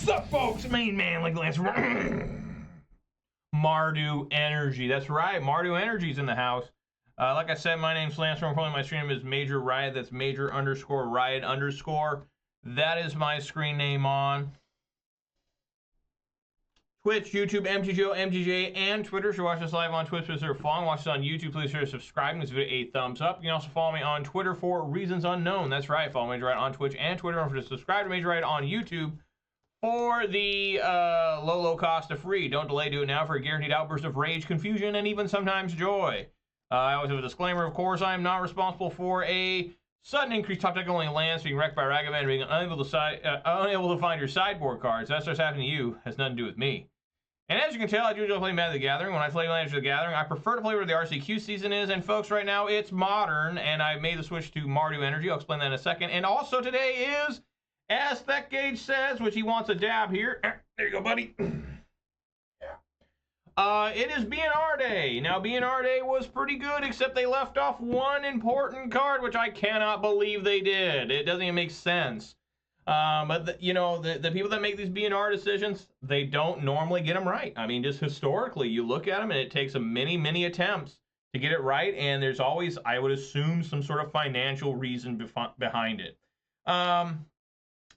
up, folks? Main man like Lance. Mardu Energy. That's right. Mardu Energy's in the house. Like I said, my name's Lance. I'm calling my stream name is Major Riot. That's Major _ Riot _. That is my screen name on Twitch, YouTube, MTGO, MTJ, and Twitter. If you watch this live on Twitch, please following. Watch this on YouTube, please consider subscribing. This video a thumbs up. You can also follow me on Twitter for reasons unknown. That's right. Follow Major Riot on Twitch and Twitter. Don't forget to subscribe to Major Riot on YouTube for the low cost of free. Don't delay, do it now for a guaranteed outburst of rage, confusion, and even sometimes joy. I always have a disclaimer. Of course, I am not responsible for a sudden increased top deck only lands being wrecked by Ragavan and being unable to find your sideboard cards. That starts happening to you. Has nothing to do with me. And as you can tell, I do enjoy playing Magic the Gathering. When I play Magic the Gathering, I prefer to play where the RCQ season is. And folks, right now it's Modern, and I made the switch to Mardu Energy. I'll explain that in a second. And also today is, as Thet Gauge says, which he wants a dab here. There you go, buddy. It is BNR Day. Now, BNR Day was pretty good, except they left off one important card, which I cannot believe they did. It doesn't even make sense. But, you know, the people that make these BNR decisions, they don't normally get them right. I mean, just historically, you look at them, and it takes them many attempts to get it right, and there's always, I would assume, some sort of financial reason behind it.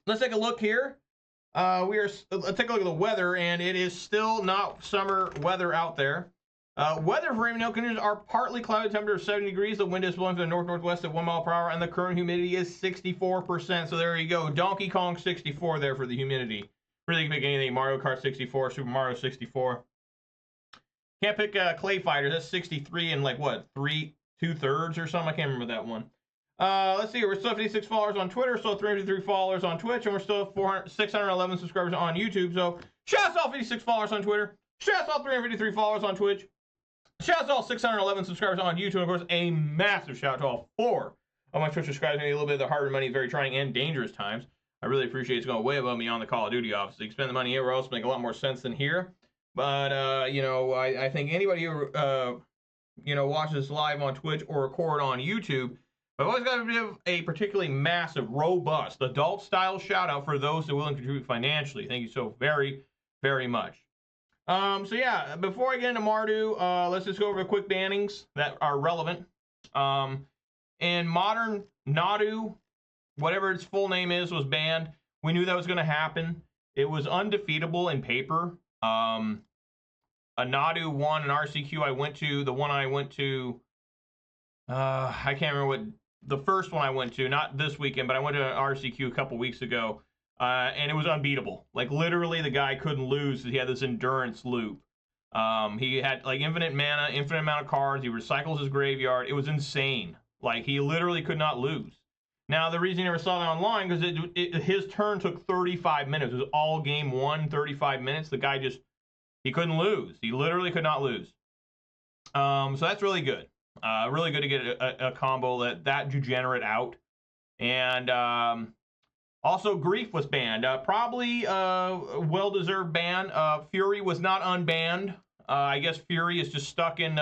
Let's take a look here. Let's take a look at the weather, and it is still not summer weather out there. Weather for Raven Hill conditions are partly cloudy, temperature of 70 degrees. The wind is blowing from the north-northwest at 1 mile per hour, and the current humidity is 64%. So there you go. Donkey Kong 64 there for the humidity. Really can pick anything. Mario Kart 64, Super Mario 64. Can't pick Clay Fighters. That's 63 and like what, 2/3 or something? I can't remember that one. Let's see. We're still 56 followers on Twitter, still 353 followers on Twitch, and we're still 611 subscribers on YouTube. So shout out to all 56 followers on Twitter. Shout out to all 353 followers on Twitch. Shout out to all 611 subscribers on YouTube. And of course, a massive shout out to all 4 of my Twitch subscribers. A little bit of the hard money, very trying and dangerous times. I really appreciate it's going way above me on the Call of Duty, obviously. You can spend the money here where else make a lot more sense than here. But, you know, I think anybody who, you know, watches this live on Twitch or record on YouTube, I've always got to give a particularly massive, robust, adult-style shout-out for those that are willing to contribute financially. Thank you so very much. So yeah, before I get into Mardu, let's just go over the quick bannings that are relevant. In Modern, Nadu, whatever its full name is, was banned. We knew that was going to happen. It was undefeatable in paper. A Nadu won an RCQ I went to. The one I went to, I can't remember what, the first one I went to, not this weekend, but I went to an RCQ a couple weeks ago. And it was unbeatable. Like, literally, the guy couldn't lose. He had this endurance loop. He had, like, infinite mana, infinite amount of cards. He recycles his graveyard. It was insane. Like, he literally could not lose. Now, the reason you never saw that online, because his turn took 35 minutes. It was all game one, 35 minutes. The guy just, he couldn't lose. He literally could not lose. So that's really good. Really good to get a combo that degenerate out. And, also, Grief was banned. Probably a well-deserved ban. Fury was not unbanned. I guess Fury is just stuck in,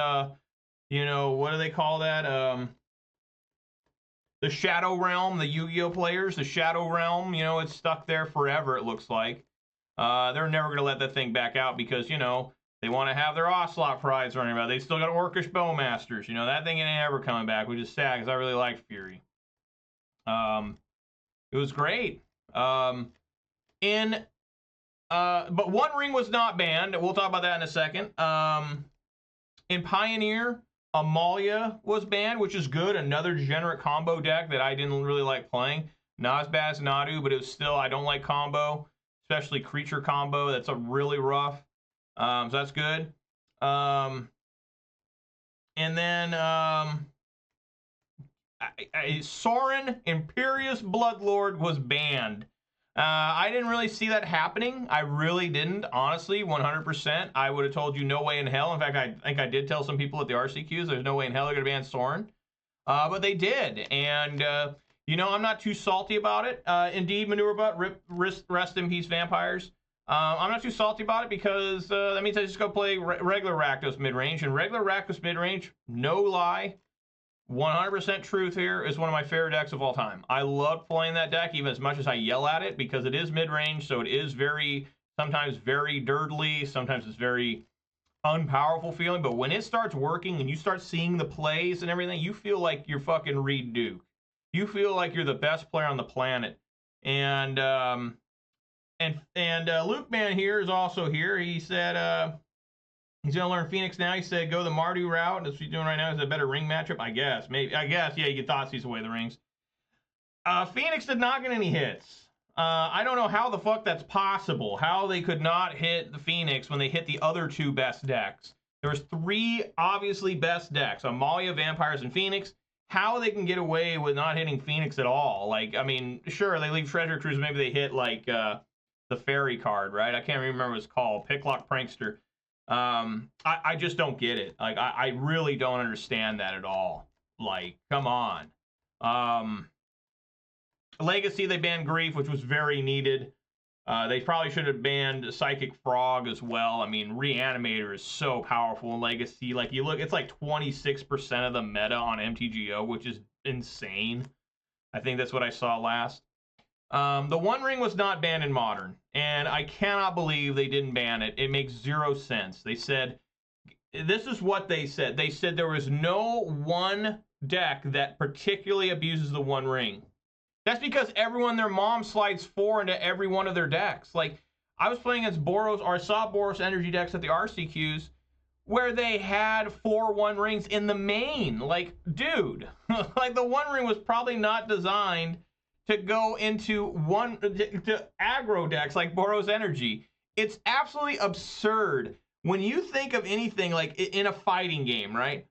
you know, what do they call that? The Shadow Realm, the Yu-Gi-Oh players, the Shadow Realm, you know, it's stuck there forever, it looks like. They're never going to let that thing back out because, you know, they want to have their Ocelot Prides running about. They still got Orcish Bowmasters. You know, that thing ain't ever coming back, which is sad because I really liked Fury. It was great. But One Ring was not banned. We'll talk about that in a second. In Pioneer, Amalia was banned, which is good. Another degenerate combo deck that I didn't really like playing. Not as bad as Nadu, but it was still, I don't like combo, especially creature combo. That's a really rough. So that's good. And then, Sorin, Imperious Bloodlord, was banned. I didn't really see that happening. I really didn't, honestly, 100%. I would have told you no way in hell. In fact, I think I did tell some people at the RCQs there's no way in hell they're going to ban Sorin. But they did. And, you know, I'm not too salty about it. Indeed, Manure Butt, rest in peace, vampires. I'm not too salty about it because that means I just go play regular Rakdos midrange. And regular Rakdos midrange, no lie, 100% truth here, is one of my favorite decks of all time. I love playing that deck even as much as I yell at it, because it is mid-range, so it is sometimes very dirtly, sometimes it's very unpowerful feeling, but when it starts working and you start seeing the plays and everything, you feel like you're fucking Reed Duke. You feel like you're the best player on the planet. And Luke Man here is also here. He said he's gonna learn Phoenix now. He said go the Mardu route. That's what he's doing right now. Is a better ring matchup, I guess. Maybe, I guess, yeah, you could Thoughtseize away the rings. Phoenix did not get any hits. I don't know how the fuck that's possible. How they could not hit the Phoenix when they hit the other two best decks. There was 3 obviously best decks: Amalia, Vampires, and Phoenix. How they can get away with not hitting Phoenix at all? Like, I mean, sure, they leave Treasure Cruise. Maybe they hit like the fairy card, right? I can't remember what it's called. Peacock Prankster. I just don't get it. Like, I really don't understand that at all. Like, come on. Legacy, they banned Grief, which was very needed. They probably should have banned Psychic Frog as well. I mean, Reanimator is so powerful in Legacy. Like, you look, it's like 26% of the meta on MTGO, which is insane. I think that's what I saw last. The One Ring was not banned in Modern, and I cannot believe they didn't ban it. It makes 0 sense. They said, this is what they said. They said there was no one deck that particularly abuses the One Ring. That's because everyone, their mom slides 4 into every one of their decks. Like, I was playing against Boros, or I saw Boros energy decks at the RCQs, where they had 4 One Rings in the main. Like, dude, like the One Ring was probably not designed to go into to aggro decks like Boros energy. It's absolutely absurd. When you think of anything like in a fighting game, right?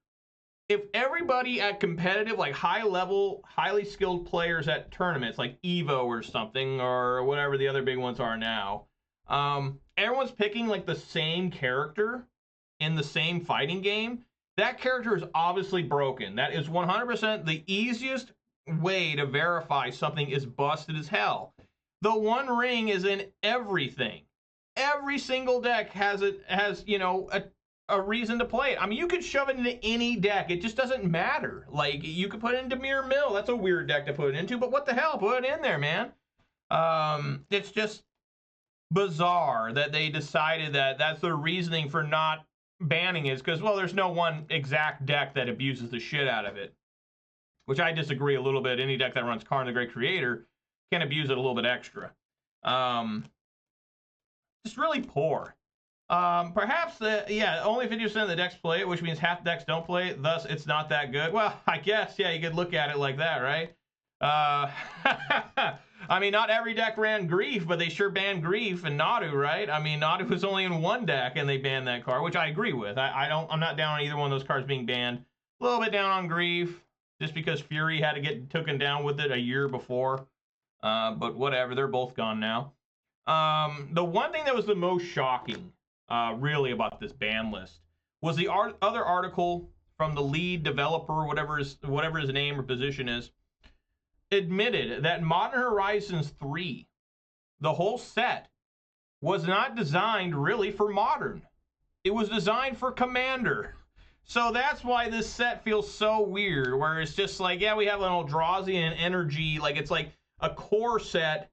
If everybody at competitive, like high level, highly skilled players at tournaments like EVO or something, or whatever the other big ones are now, everyone's picking like the same character in the same fighting game, that character is obviously broken. That is 100% the easiest way to verify something is busted as hell. The One Ring is in everything. Every single deck has you know, a reason to play it. I mean, you could shove it into any deck. It just doesn't matter. Like, you could put it into Mirror Mill. That's a weird deck to put it into, but what the hell? Put it in there, man. It's just bizarre that they decided that that's their reasoning for not banning it, is because, well, there's no one exact deck that abuses the shit out of it, which I disagree a little bit. Any deck that runs Karn the Great Creator can abuse it a little bit extra. Just really poor. Perhaps, yeah, only 50% of the decks play it, which means half the decks don't play it, thus it's not that good. Well, I guess, yeah, you could look at it like that, right? I mean, not every deck ran Grief, but they sure banned Grief and Nadu, right? I mean, Nadu was only in one deck, and they banned that card, which I agree with. I'm not down on either one of those cards being banned. A little bit down on Grief, just because Fury had to get taken down with it a year before. But whatever, they're both gone now. The one thing that was the most shocking, really, about this ban list was the other article from the lead developer, whatever his name or position is, admitted that Modern Horizons 3, the whole set, was not designed really for Modern. It was designed for Commander. So that's why this set feels so weird, where it's just like, yeah, we have an Eldrazi and energy, like it's like a core set,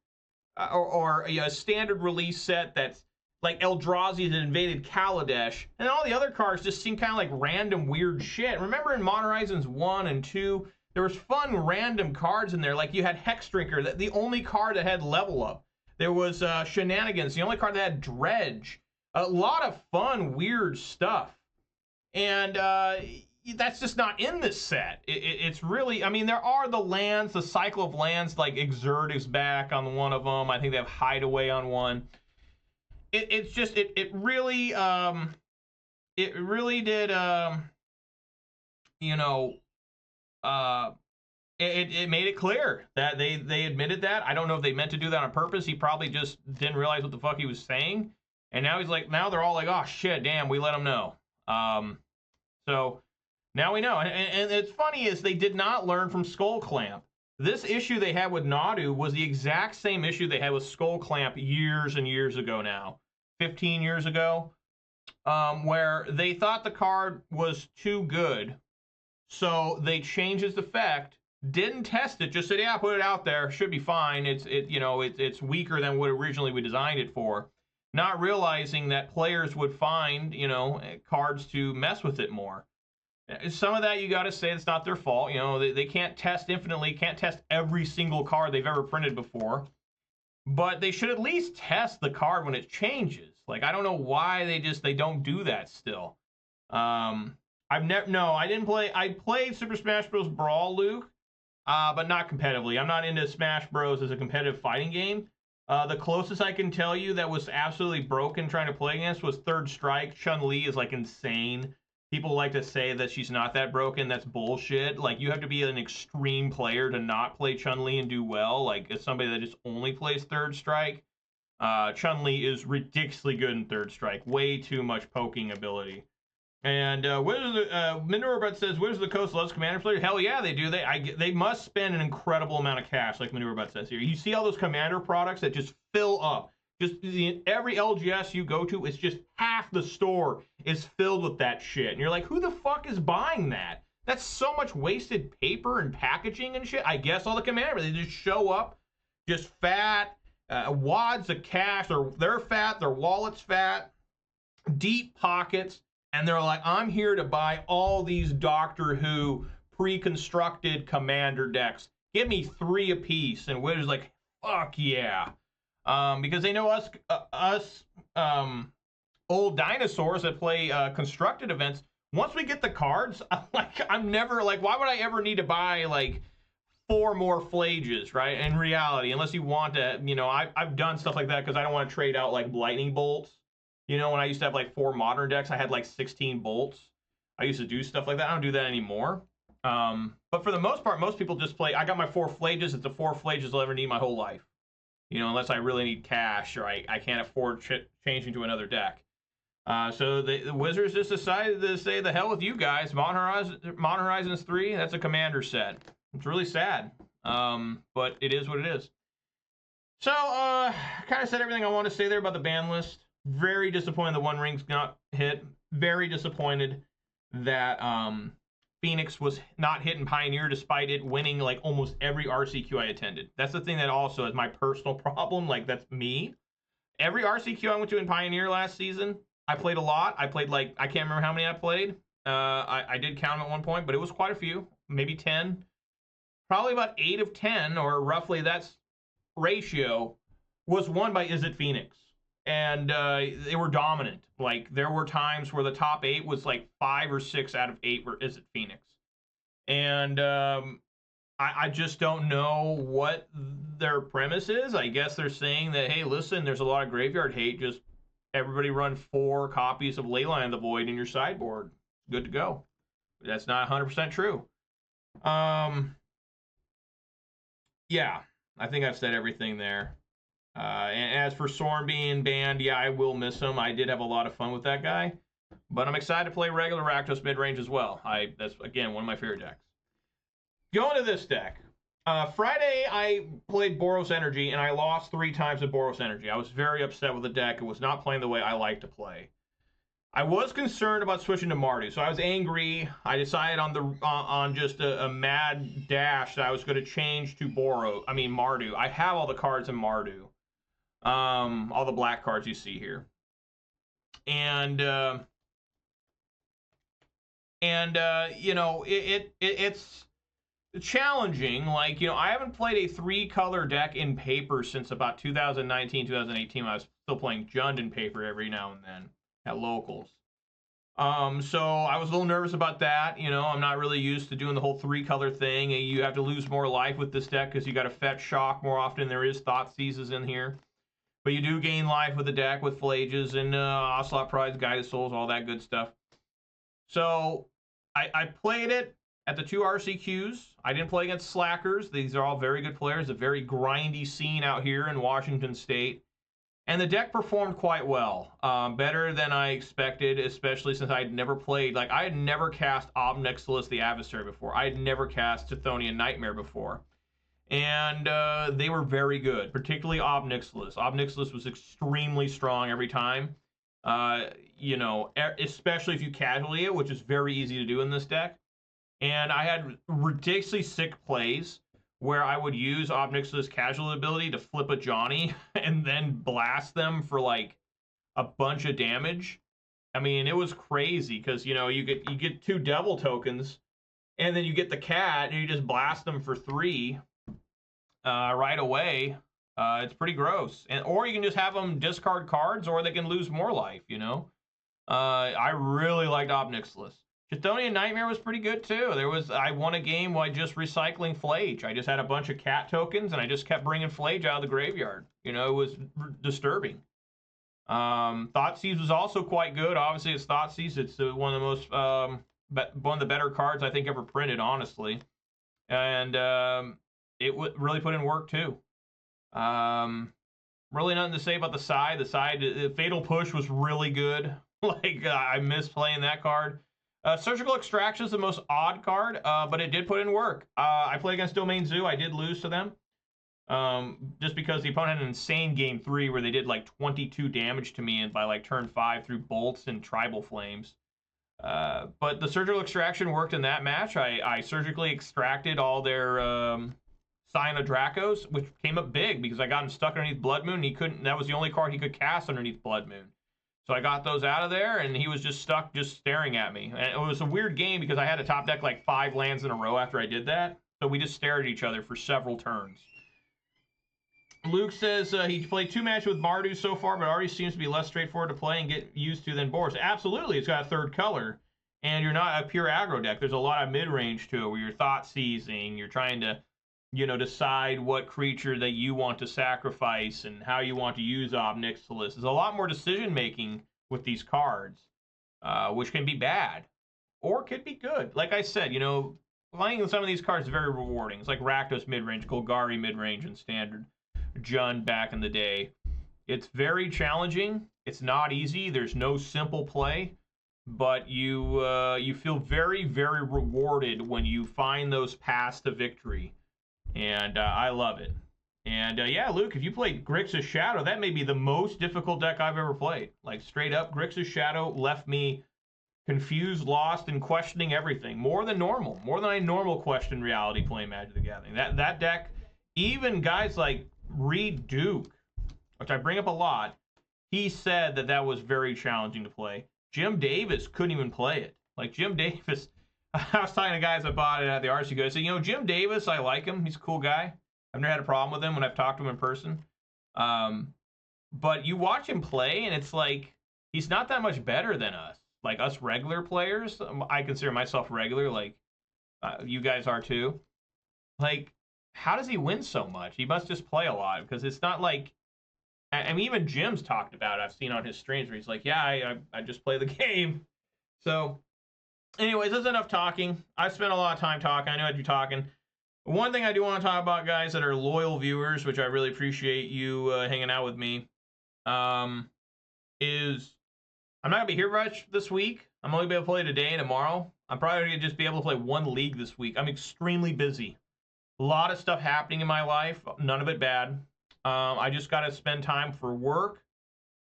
or a standard release set that's like Eldrazi that invaded Kaladesh, and all the other cards just seem kind of like random weird shit. Remember in Modern Horizons 1 and 2, there was fun random cards in there, like you had Hexdrinker, the only card that had level up. There was Shenanigans, the only card that had Dredge. A lot of fun, weird stuff. And that's just not in this set. It's really, I mean, there are the lands, the cycle of lands, like Exert is back on one of them. I think they have Hideaway on one. It's just, it really did, you know, it made it clear that they admitted that. I don't know if they meant to do that on purpose. He probably just didn't realize what the fuck he was saying. And now he's like, now they're all like, oh shit, damn, we let him know. So now we know. And it's funny is they did not learn from Skull Clamp. This issue they had with Nadu was the exact same issue they had with Skull Clamp years and years ago now. 15 years ago. Where they thought the card was too good So they changed its effect, didn't test it, just said, yeah, put it out there, should be fine. It's weaker than what originally we designed it for, not realizing that players would find, cards to mess with it more. Some of that you got to say it's not their fault. They can't test infinitely, can't test every single card they've ever printed before. But they should at least test the card when it changes. Like, I don't know why they don't do that still. I didn't play. I played Super Smash Bros. Brawl, Luke, but not competitively. I'm not into Smash Bros. As a competitive fighting game. The closest I can tell you that was absolutely broken trying to play against was Third Strike. Chun-Li is like insane. People like to say that she's not that broken. That's bullshit. Like, you have to be an extreme player to not play Chun-Li and do well. Like, as somebody that just only plays Third Strike, Chun-Li is ridiculously good in Third Strike. Way too much poking ability. And Manure says, "Where's the Coast loves Commander players?" Hell yeah, they do. They must spend an incredible amount of cash, like Manure says here. You see all those Commander products that just fill up. Just every LGS you go to, it's just half the store is filled with that shit. And you're like, who the fuck is buying that? That's so much wasted paper and packaging and shit. I guess all the Commander, they just show up, just fat, wads of cash. They're fat, their wallet's fat, deep pockets. And they're like, I'm here to buy all these Doctor Who pre-constructed Commander decks. Give me 3 apiece. And Wizards like, fuck yeah. Because they know us old dinosaurs that play constructed events. Once we get the cards, I'm never like, why would I ever need to buy like 4 more Phlages, right? In reality, unless you want to, I've done stuff like that because I don't want to trade out like lightning bolts. When I used to have like 4 modern decks, I had like 16 bolts. I used to do stuff like that. I don't do that anymore. But for the most part, most people just play. I got my 4 Phlages. It's the 4 Phlages I'll ever need my whole life. Unless I really need cash or I can't afford changing to another deck. So the Wizards just decided to say, the hell with you guys. Modern Horizons 3, that's a Commander set. It's really sad. But it is what it is. So, kind of said everything I want to say there about the ban list. Very disappointed the One Ring's not hit. Very disappointed that Phoenix was not hit in Pioneer despite it winning like almost every RCQ I attended. That's the thing that also is my personal problem. Like, that's me. Every RCQ I went to in Pioneer last season, I played a lot. I played like, I can't remember how many I played. I did count them at one point, but it was quite a few. Maybe 10. Probably about 8 of 10, or roughly that's ratio, was won by Is It Phoenix. And they were dominant. Like, there were times where the top 8 was like 5 or 6 out of 8 were Is It Phoenix. And I just don't know what their premise is. I guess they're saying that, hey, listen, there's a lot of graveyard hate. Just everybody run 4 copies of Leyline of the Void in your sideboard. Good to go. That's not 100% true. Yeah, I think I've said everything there. And as for Sorn being banned, yeah, I will miss him. I did have a lot of fun with that guy. But I'm excited to play regular Rakdos mid-range as well. That's, again, one of my favorite decks. Going to this deck. Friday, I played Boros Energy, and I lost 3 times with Boros Energy. I was very upset with the deck. It was not playing the way I like to play. I was concerned about switching to Mardu, so I was angry. I decided on just a mad dash that I was going to change to Mardu. I have all the cards in Mardu. All the black cards you see here. And it's challenging. Like, I haven't played a 3-color deck in paper since about 2019, 2018. When I was still playing Jund in paper every now and then at locals. So I was a little nervous about that. I'm not really used to doing the whole 3-color thing. You have to lose more life with this deck because you got to fetch shock more often. There is Thoughtseizes in here. But you do gain life with the deck with Phlages and Ocelot Pride, Guided Souls, all that good stuff. So I played it at the 2 RCQs. I didn't play against Slackers. These are all very good players. A very grindy scene out here in Washington State. And the deck performed quite well. Better than I expected, especially since I had never played. Like, I had never cast Ob Nixilis the Adversary before. I had never cast Chthonian Nightmare before. And they were very good, particularly Ob Nixilis. Ob Nixilis was extremely strong every time. Especially if you casualty it, which is very easy to do in this deck. And I had ridiculously sick plays where I would use Ob Nixilis' casual ability to flip Ajani and then blast them for like a bunch of damage. I mean, it was crazy because you know you get 2 devil tokens, and then you get the cat, and you just blast them for 3 right away. It's pretty gross. Or you can just have them discard cards, or they can lose more life. You know, I really liked Ob Nixilis. Chthonian Nightmare was pretty good too. I won a game by just recycling Phlage. I just had a bunch of cat tokens, and I just kept bringing Phlage out of the graveyard. You know, it was disturbing. Thoughtseize was also quite good. Obviously, it's Thoughtseize. It's one of the most one of the better cards I think ever printed, honestly. And it really put in work too. Really nothing to say about the side. The Fatal Push was really good. Like I miss playing that card. Surgical Extraction is the most odd card, but it did put in work. I played against Domain Zoo. I did lose to them. Just because the opponent had an insane game 3 where they did like 22 damage to me and by like turn 5 through bolts and tribal flames. But the surgical extraction worked in that match. I surgically extracted all their Scion of Dracos, which came up big because I got him stuck underneath Blood Moon. He couldn't. That was the only card he could cast underneath Blood Moon. So I got those out of there, and he was just stuck, just staring at me. And it was a weird game because I had to top deck like 5 lands in a row after I did that. So we just stared at each other for several turns. Luke says he played 2 matches with Mardu so far, but already seems to be less straightforward to play and get used to than Boros. Absolutely, it's got a 3rd color, and you're not a pure aggro deck. There's a lot of mid-range to it where you're thought-seizing, you're trying to, you know, decide what creature that you want to sacrifice and how you want to use Ob Nixilis. There's a lot more decision-making with these cards, which can be bad, or could be good. Like I said, you know, playing some of these cards is very rewarding. It's like Rakdos mid-range, Golgari mid-range, and Standard. Jund back in the day. It's very challenging. It's not easy. There's no simple play, but you feel very, very rewarded when you find those paths to victory, and I love it. And yeah, Luke, if you played Grixis Shadow, that may be the most difficult deck I've ever played. Like straight up, Grixis Shadow left me confused, lost, and questioning everything more than normal, more than I normal question reality playing Magic the Gathering. That deck, even guys like Reed Duke, which I bring up a lot, he said that was very challenging to play. Jim Davis couldn't even play it. Like Jim Davis, I was talking to guys that bought it at the RCQ. I said, you know, Jim Davis, I like him. He's a cool guy. I've never had a problem with him when I've talked to him in person. But you watch him play, and it's like he's not that much better than us. Like us regular players, I consider myself regular, like you guys are too. Like, how does he win so much? He must just play a lot, because it's not like, I mean, even Jim's talked about it. I've seen on his streams where he's like, yeah, I just play the game. So, anyways, that's enough talking. I've spent a lot of time talking. I know I'd be talking. One thing I do want to talk about, guys, that are loyal viewers, which I really appreciate you hanging out with me, is I'm not going to be here much this week. I'm only going to be able to play today and tomorrow. I'm probably going to just be able to play 1 league this week. I'm extremely busy. A lot of stuff happening in my life, none of it bad. I just got to spend time for work,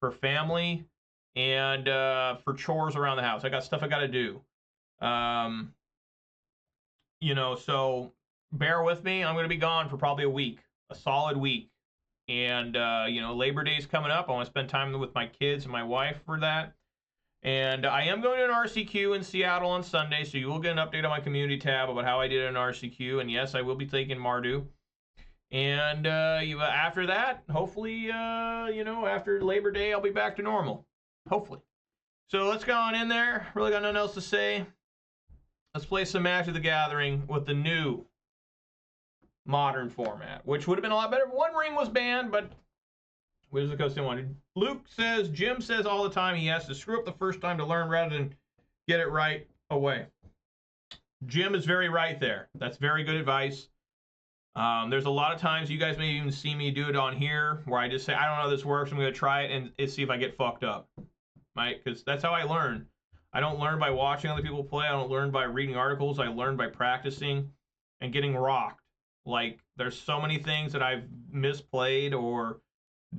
for family, and for chores around the house. I got stuff I got to do. You know, so bear with me. I'm going to be gone for probably a week, a solid week. And, you know, Labor Day's coming up. I want to spend time with my kids and my wife for that. And I am going to an RCQ in Seattle on Sunday, so you will get an update on my community tab about how I did in RCQ. And yes, I will be taking Mardu. And after that, hopefully, you know, after Labor Day, I'll be back to normal. Hopefully. So let's go on in there. Really got nothing else to say. Let's play some Magic the Gathering with the new modern format, which would have been a lot better if One Ring was banned, but Wizards of the Coast didn't want it. Luke says, Jim says all the time he has to screw up the first time to learn rather than get it right away. Jim is very right there. That's very good advice. There's a lot of times, you guys may even see me do it on here, where I just say, I don't know how this works, I'm going to try it and see if I get fucked up. Right? Because that's how I learn. I don't learn by watching other people play. I don't learn by reading articles. I learn by practicing and getting rocked. Like, there's so many things that I've misplayed or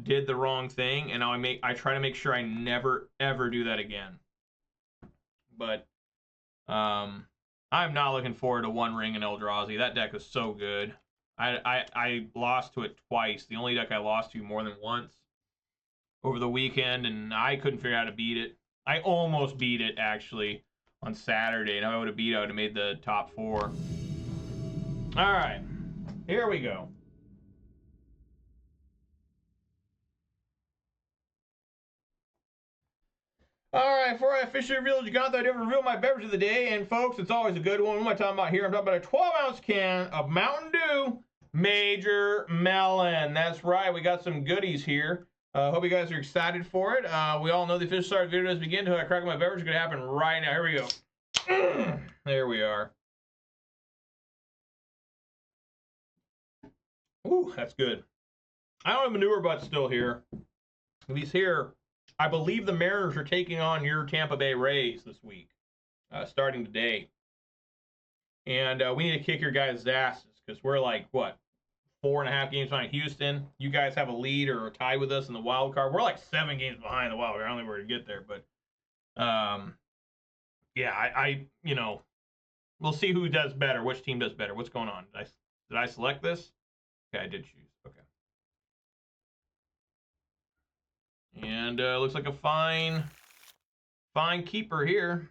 did the wrong thing, and I try to make sure I never, ever do that again. But, I'm not looking forward to One Ring and Eldrazi. That deck is so good. I lost to it twice. The only deck I lost to more than once over the weekend, and I couldn't figure out how to beat it. I almost beat it, actually, on Saturday, and if I would have beat it, I would have made the top 4. All right, here we go. All right, before I officially reveal Jegantha, I did reveal my beverage of the day, and folks, it's always a good one. What am I talking about here? I'm talking about a 12-ounce can of Mountain Dew Major Melon. That's right, we got some goodies here. Hope you guys are excited for it. We all know the official start of the video does begin until I crack my beverage. It's going to happen right now. Here we go. There we are. Ooh, that's good. I don't have manure butts still here. These here, I believe the Mariners are taking on your Tampa Bay Rays this week, starting today. And we need to kick your guys' asses because we're like, what, 4.5 games behind Houston. You guys have a lead or a tie with us in the wild card. We're like 7 games behind the wild card. I don't think we're going to get there. But, yeah, I you know, we'll see who does better, which team does better. What's going on? Did I select this? Okay, I did choose. Okay. And looks like a fine keeper here.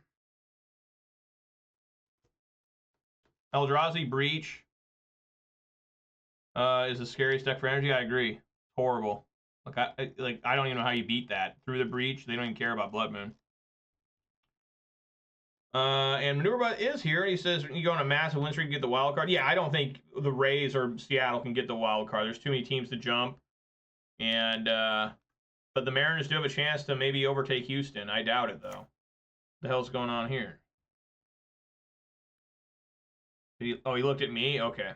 Eldrazi Breach is the scariest deck for energy. I agree. Horrible. Look, I don't even know how you beat that. Through the Breach, they don't even care about Blood Moon. And Maneuverbot is here, and he says you go on a massive win streak and get the wild card. Yeah, I don't think the Rays or Seattle can get the wild card. There's too many teams to jump. And but the Mariners do have a chance to maybe overtake Houston. I doubt it, though. What the hell's going on here? He looked at me? Okay.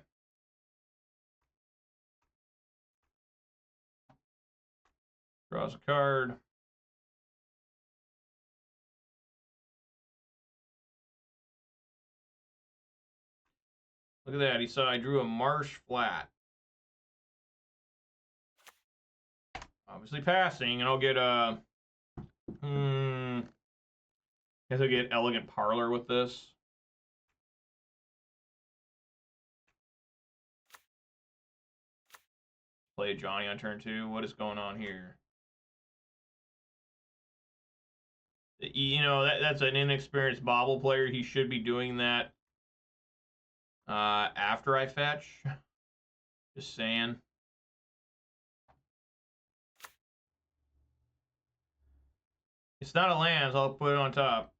Draws a card. Look at that. He saw I drew a Marsh Flat. Obviously passing, and I'll get a... guess I'll get Elegant Parlor with this. Play Ajani on turn 2. What is going on here? You know, that's an inexperienced Bobble player. He should be doing that after I fetch. Just saying. It's not a land, so I'll put it on top.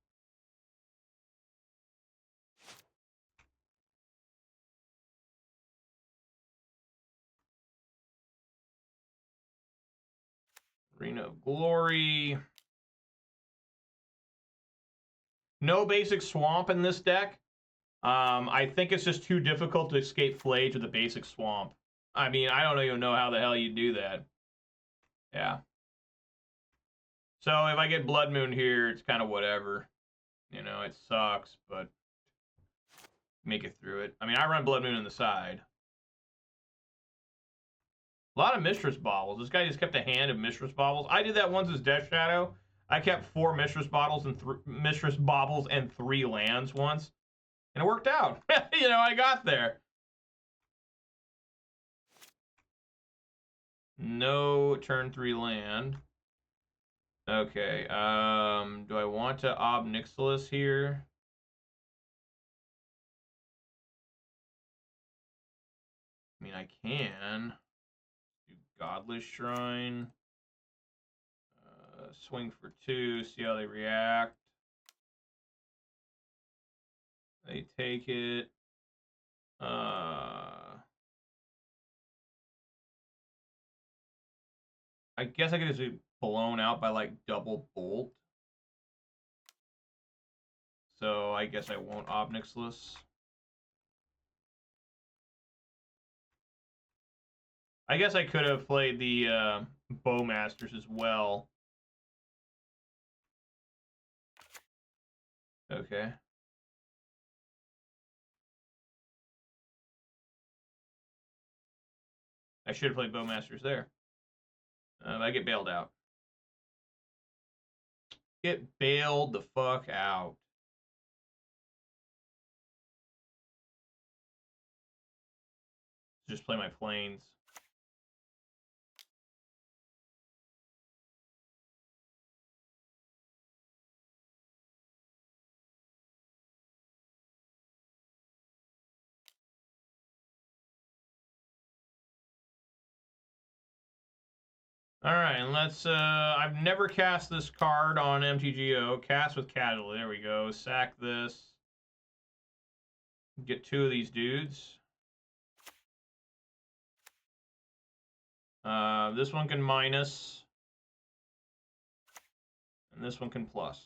Arena of Glory. No basic swamp in this deck. I think it's just too difficult to escape Phlage with a basic swamp. I mean, I don't even know how the hell you do that. Yeah. So if I get Blood Moon here, it's kind of whatever. You know, it sucks, but make it through it. I mean, I run Blood Moon on the side. A lot of Mistress Baubles. This guy just kept a hand of Mistress Baubles. I did that once as Death Shadow. I kept 4 Mistress Baubles and 3 lands once. And it worked out. You know, I got there. No turn 3 land. Okay. Do I want to Ob Nixilis here? I mean, I can. Do Godless Shrine. Swing for 2. See how they react. They take it. I guess I could just be blown out by like double bolt. So I guess I won't Ob Nixilis. I guess I could have played the Bowmasters as well. Okay. I should have played Bowmasters there. I get bailed out. Get bailed the fuck out. just play my planes. Alright, and let's, I've never cast this card on MTGO. Cast with Casual, there we go. Sack this. Get 2 of these dudes. This one can minus. And this one can plus.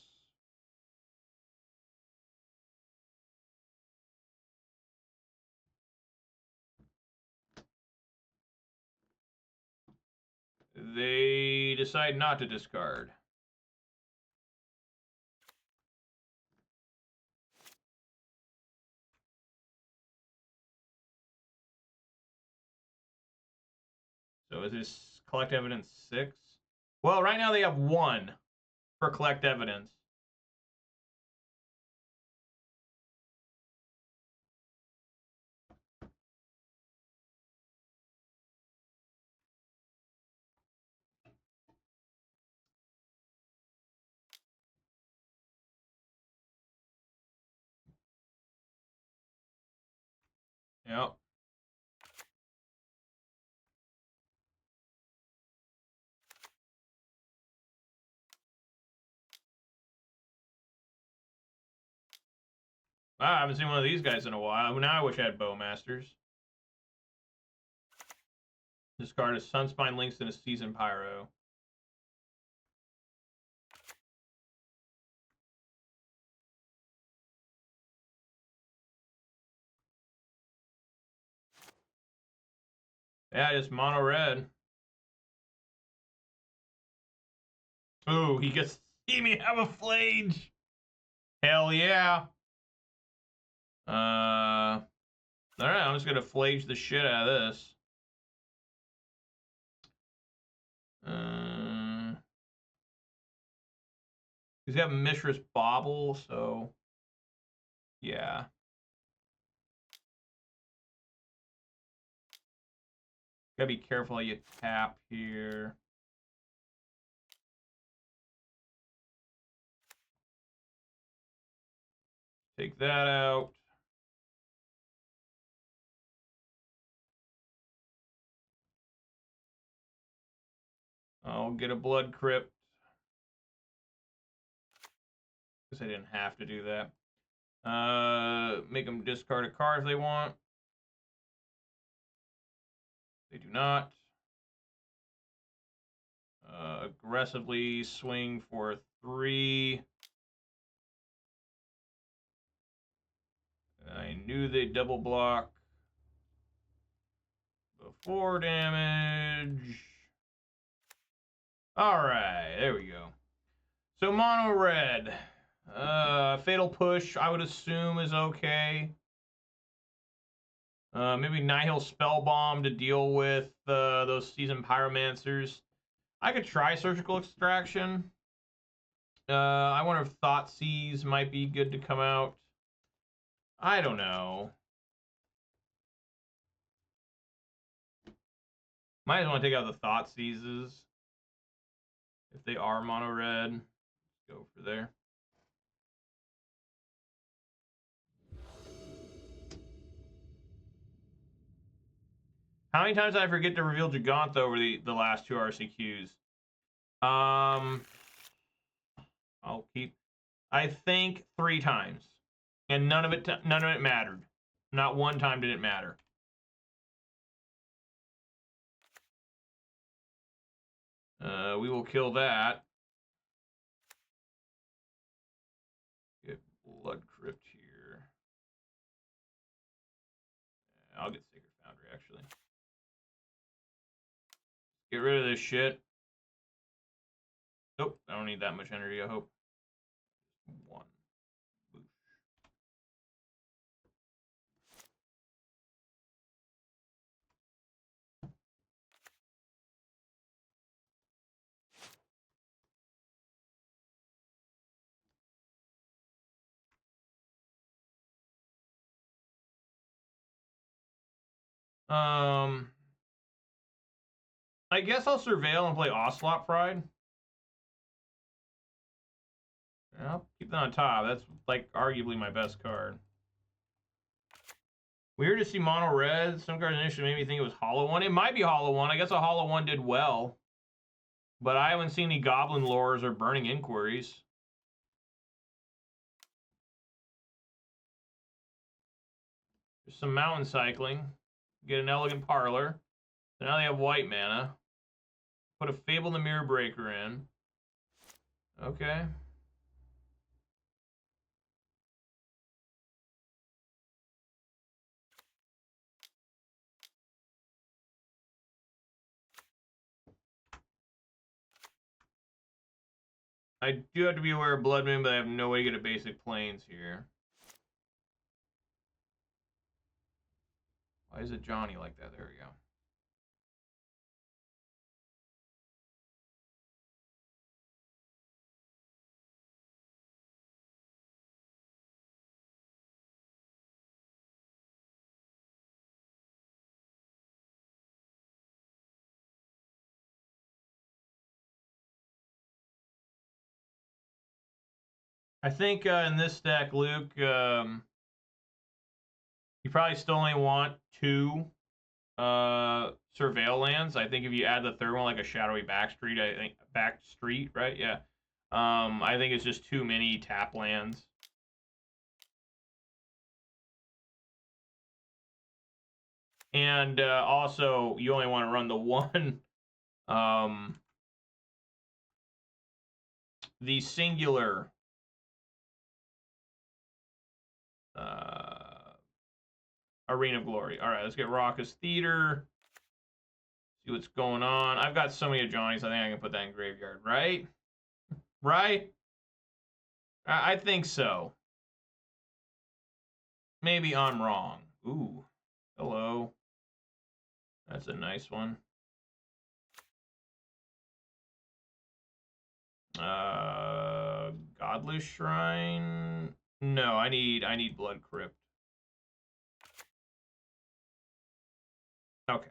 They decide not to discard. So is this collect evidence 6? Well, right now they have 1 for collect evidence. Yep. I haven't seen one of these guys in a while. Now I wish I had Bowmasters. Discard a Sunspine Lynx and a Seasoned Pyro. Yeah, just mono red. Ooh, he gets to see me have a Phlage. Hell yeah. Alright, I'm just gonna Phlage the shit out of this. He's got Mishra's Bauble, so yeah. Gotta be careful how you tap here. Take that out. I'll get a Blood Crypt. Guess I didn't have to do that. Make them discard a card if they want. They do not. Aggressively swing for 3. I knew they'd double block. Before damage. Alright, there we go. So mono red. Fatal Push, I would assume, is okay. Maybe Nihil Spellbomb to deal with those Seasoned Pyromancers. I could try Surgical Extraction. I wonder if Thoughtseize might be good to come out. I don't know. Might as well take out the Thoughtseizes. If they are mono red, let's go for there. How many times did I forget to reveal Jegantha over the last 2 RCQs? I'll keep. I think 3 times, and none of it mattered. Not one time did it matter. We will kill that. Get Blood Crypt here. I'll get Sacred Foundry actually. Get rid of this shit. Nope, I don't need that much energy, I hope. 1. I guess I'll surveil and play Ocelot Pride. Yeah, I'll keep that on top. That's like arguably my best card. Weird to see mono red. Some cards initially made me think it was hollow one. It might be hollow one. I guess a hollow one did well. But I haven't seen any goblin lores or burning inquiries. There's some mountain cycling. Get an elegant parlor. So now they have white mana. Put a Fable the Mirror Breaker in. Okay. I do have to be aware of Blood Moon, but I have no way to get a basic planes here. Why is it Ajani like that? There we go. I think in this deck, Luke, you probably still only want 2 Surveil lands. I think if you add the third one, like a Shadowy Backstreet, I think Backstreet, right? Yeah. I think it's just too many tap lands. And also, you only want to run the one, the singular Arena of Glory. All right, let's get Raucous Theater. See what's going on. I've got so many Ajani's, I think I can put that in graveyard, right? Right? I think so. Maybe I'm wrong. Ooh, hello. That's a nice one. Godless Shrine. No, I need Blood Crypt. Okay.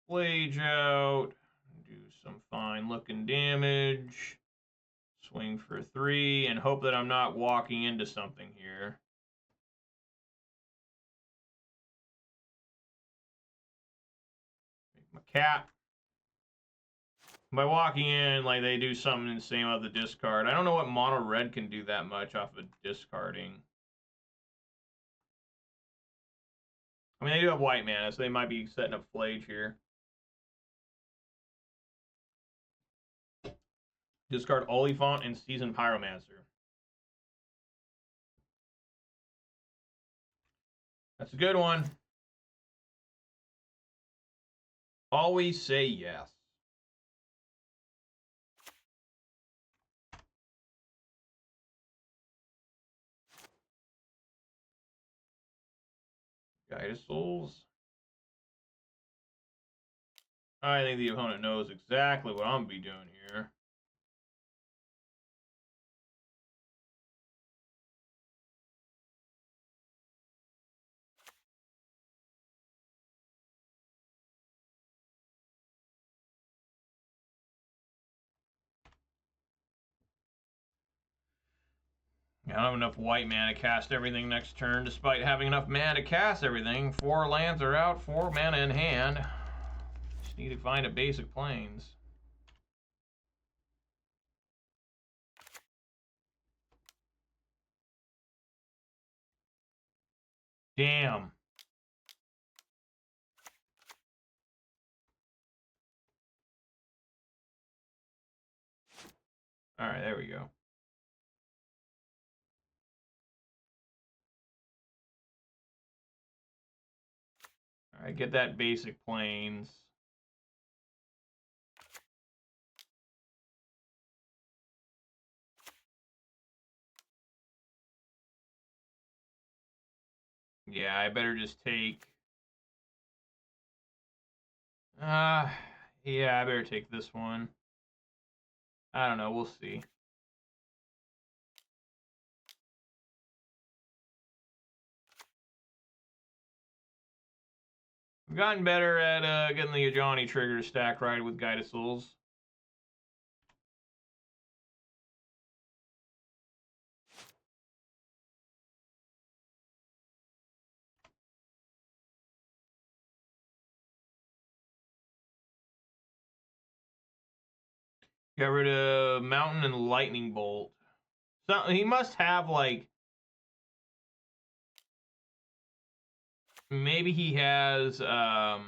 Phlage out. Do some fine looking damage. Swing for 3 and hope that I'm not walking into something here. Make my cat. By walking in, like, they do something insane with the discard. I don't know what mono red can do that much off of discarding. I mean, they do have white mana, so they might be setting up Phlage here. Discard Oliphant and Seasoned Pyromancer. That's a good one. Always say yes. Guide of Souls. I think the opponent knows exactly what I'm going to be doing here. I don't have enough white mana to cast everything next turn, despite having enough mana to cast everything. 4 lands are out, 4 mana in hand. Just need to find a basic plains. Damn. Alright, there we go. Alright, get that basic plains. Yeah, I better just take... yeah, Yeah, I better take this one. I don't know. We'll see. I've gotten better at getting the Ajani trigger stack right with Guided Souls. Got rid of Mountain and Lightning Bolt. So he must have, like... Maybe he has, oh,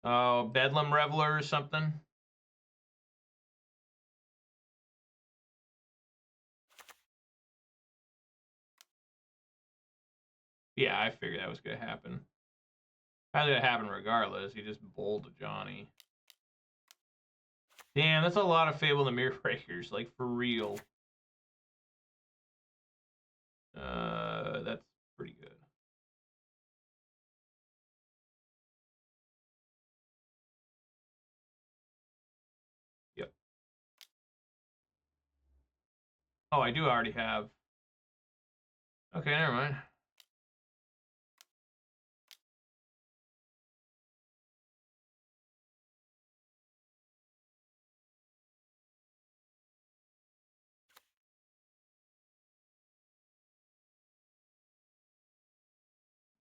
Bedlam Reveler or something. Yeah, I figured that was going to happen. How did it happen regardless? He just bowled Ajani. Damn, that's a lot of Fable the Mirror Breakers, like, for real. That's pretty good. Yep. Oh, I do already have. Okay, never mind.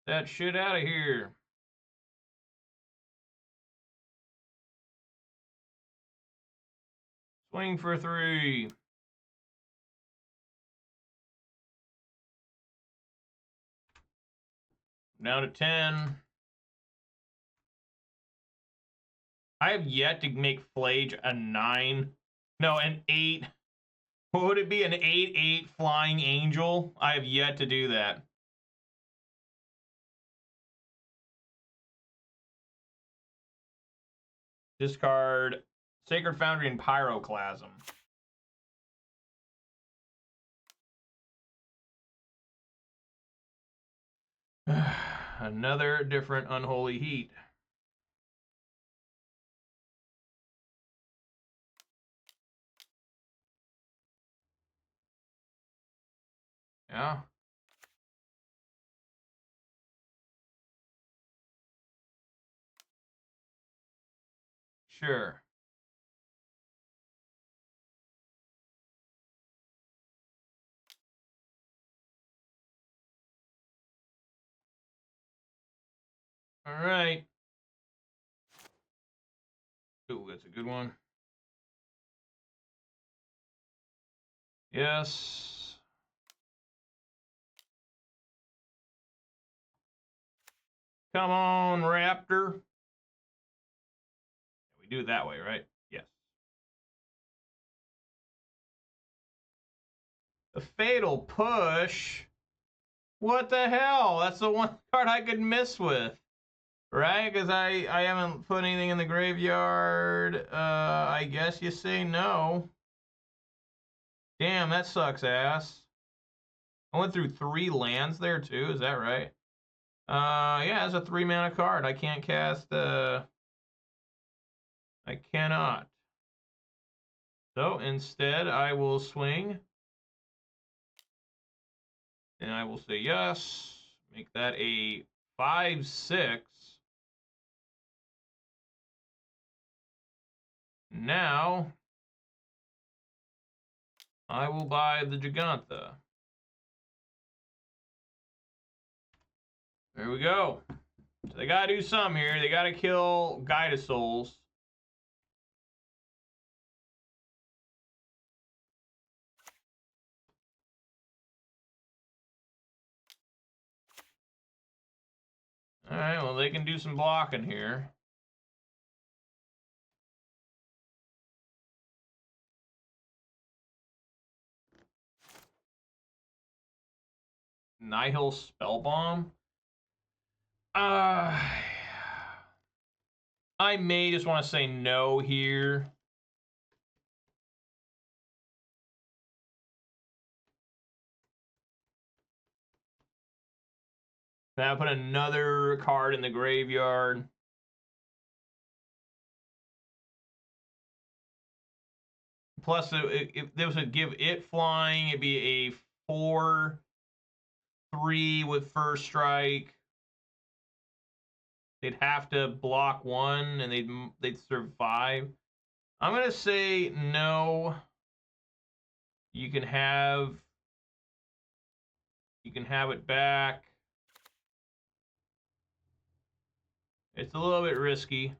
That shit out of here. Swing for 3. Down to 10. I have yet to make Phlage a 9. No, an 8. What would it be? An 8/8 Flying Angel? I have yet to do that. Discard Sacred Foundry and Pyroclasm. Another different Unholy Heat. Yeah. Sure. All right. Ooh, that's a good one. Yes. Come on, Raptor. We do it that way, right? Yes. The Fatal Push. What the hell? That's the one card I could miss with. Right? Because I haven't put anything in the graveyard. I guess you say no. Damn, that sucks ass. I went through 3 lands there too, is that right? Yeah, it's a 3-mana card. I can't cast, I cannot. So instead, I will swing. And I will say yes. Make that a 5/6. Now, I will buy the Jegantha. There we go. So they gotta do something here. They gotta kill Guided Souls. Alright, well, they can do some blocking here. Nihil Spellbomb. I may just want to say no here. Now put another card in the graveyard. Plus, if this would give it flying, it'd be a 4/3 with first strike. They'd have to block one, and they'd survive. I'm gonna say no. You can have it back. It's a little bit risky,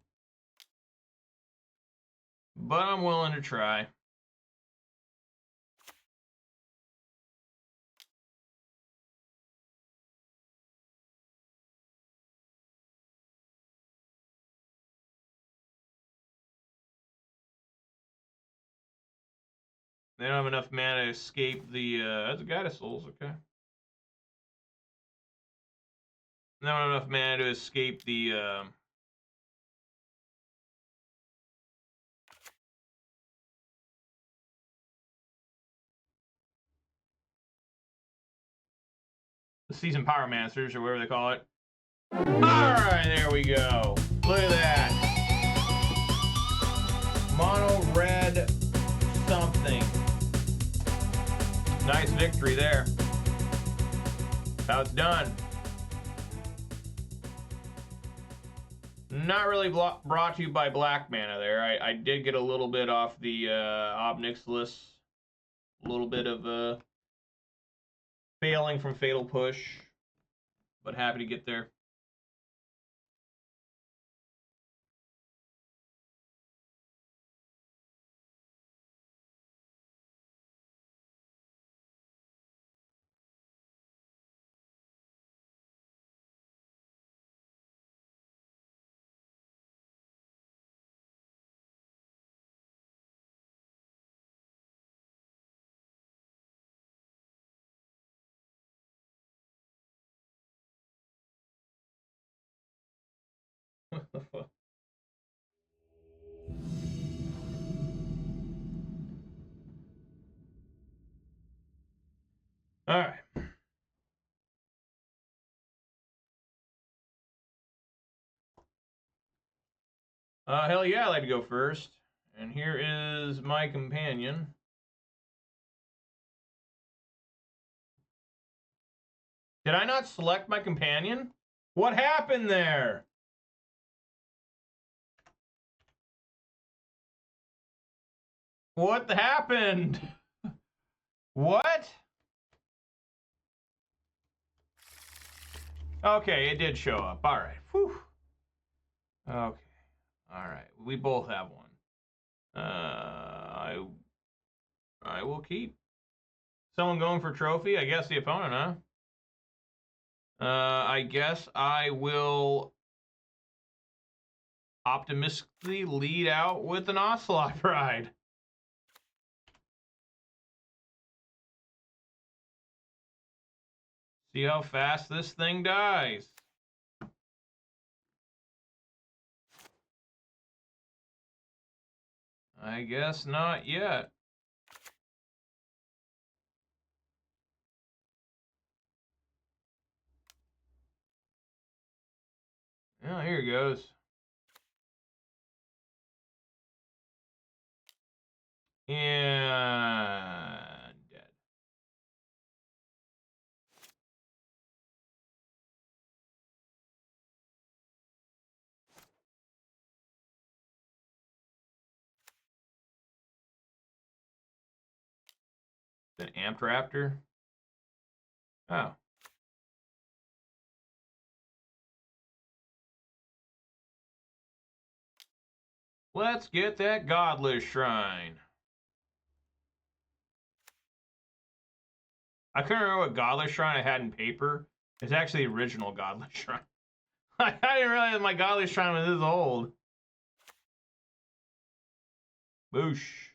but I'm willing to try. They don't have enough mana to escape the, that's a Goddess Souls, okay. They don't have enough mana to escape the Seasoned Pyromancers, or whatever they call it. Alright, there we go. Look at that. Mono red something. Nice victory there. How it's done. Not really brought to you by black mana there. I did get a little bit off the Ob Nixilis. A little bit of failing from Fatal Push. But happy to get there. All right. Hell yeah, I'd like to go first. And here is my companion. Did I not select my companion? What happened there? What happened? What? Okay, it did show up. All right. Whew. Okay. All right. We both have one. I will keep. Someone going for trophy? I guess the opponent, huh? I guess I will optimistically lead out with an Ocelot Pride. See how fast this thing dies. I guess not yet. Yeah, here it goes. And dead. An Amped Raptor? Oh. Let's get that Godless Shrine. I couldn't remember what Godless Shrine I had in paper. It's actually the original Godless Shrine. I didn't realize my Godless Shrine was this old. Boosh.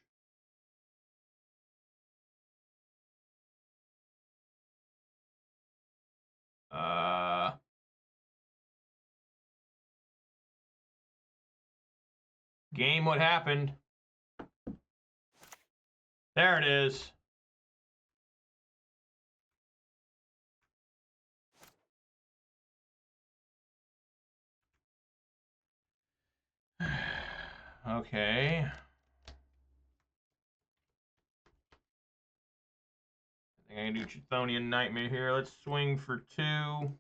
Game, what happened? There it is. Okay. I think I can do Chthonian Nightmare here. Let's swing for 2.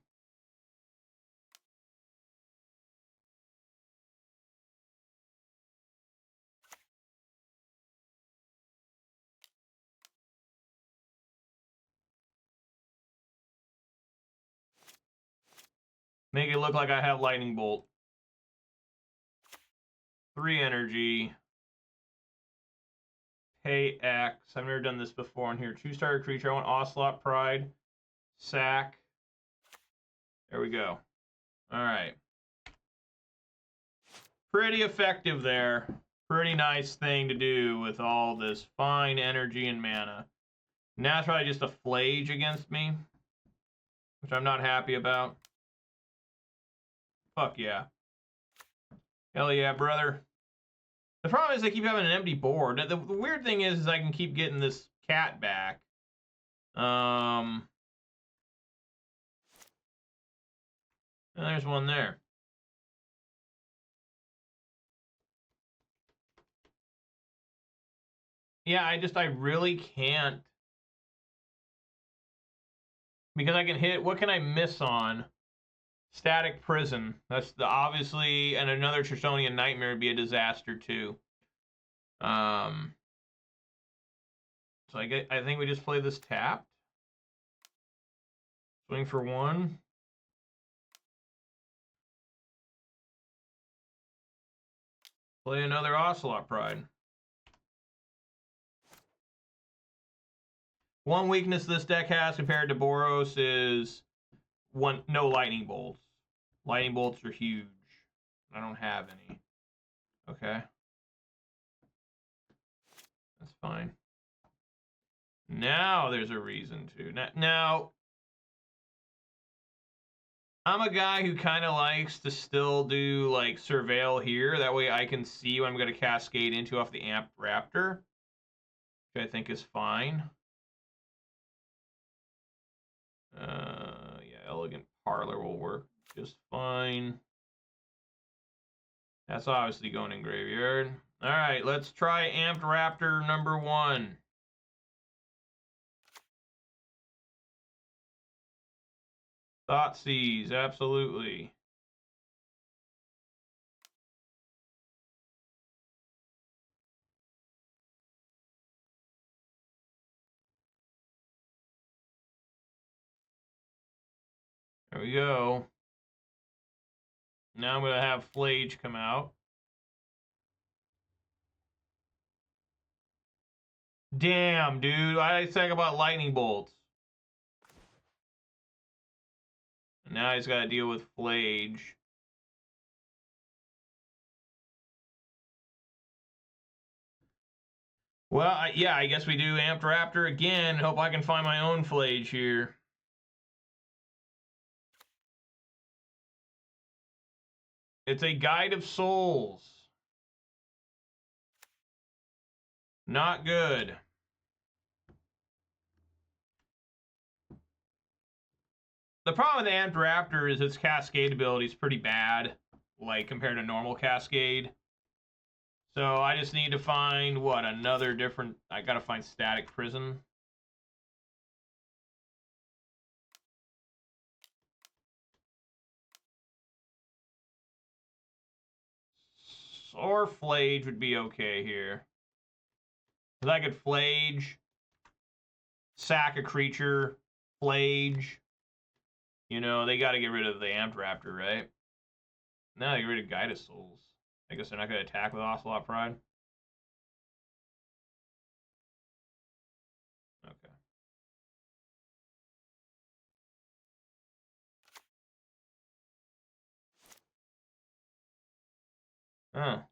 Make it look like I have Lightning Bolt. 3 energy. Pay X. I've never done this before on here. 2-star creature. I want Ocelot Pride. Sack. There we go. Alright. Pretty effective there. Pretty nice thing to do with all this fine energy and mana. Now it's probably just a Phlage against me, which I'm not happy about. Fuck yeah. Hell yeah, brother. The problem is I keep having an empty board. The weird thing is I can keep getting this cat back. And there's one there. Yeah, I really can't. Because I can hit, what can I miss on? Static Prison. That's the obviously, and another Chthonian Nightmare would be a disaster too. So I think we just play this tapped. Swing for 1. Play another Ocelot Pride. One weakness this deck has compared to Boros is no lightning bolts. Lightning bolts are huge. I don't have any. Okay. That's fine. Now there's a reason to. Now, I'm a guy who kind of likes to still do like Surveil here. That way I can see what I'm going to cascade into off the Amped Raptor, which I think is fine. Yeah, Elegant Parlor will work just fine. That's obviously going in graveyard. All right, let's try Amped Raptor number 1. Thoughtseize, absolutely. There we go. Now I'm going to have Phlage come out. Damn, dude. I think about lightning bolts. And now he's got to deal with Phlage. Well, yeah, I guess we do Amped Raptor again. Hope I can find my own Phlage here. It's a Guide of Souls. Not good. The problem with the Amped Raptor is its Cascade ability is pretty bad, like compared to normal Cascade. So I just need to find, what, another different... I gotta find Static Prison. Or Phlage would be okay here. Because I could Phlage, sack a creature, Phlage. You know, they gotta get rid of the Amped Raptor, right? Now they get rid of Guide of Souls. I guess they're not gonna attack with Ocelot Pride. Okay. Oh.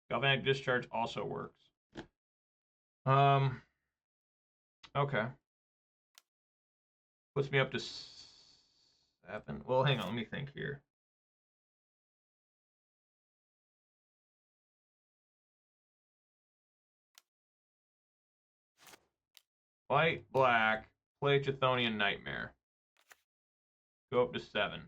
Galvanic Discharge also works. Okay. Puts me up to 7. Well, hang on, let me think here. White, black, play Chthonian Nightmare. Go up to 7.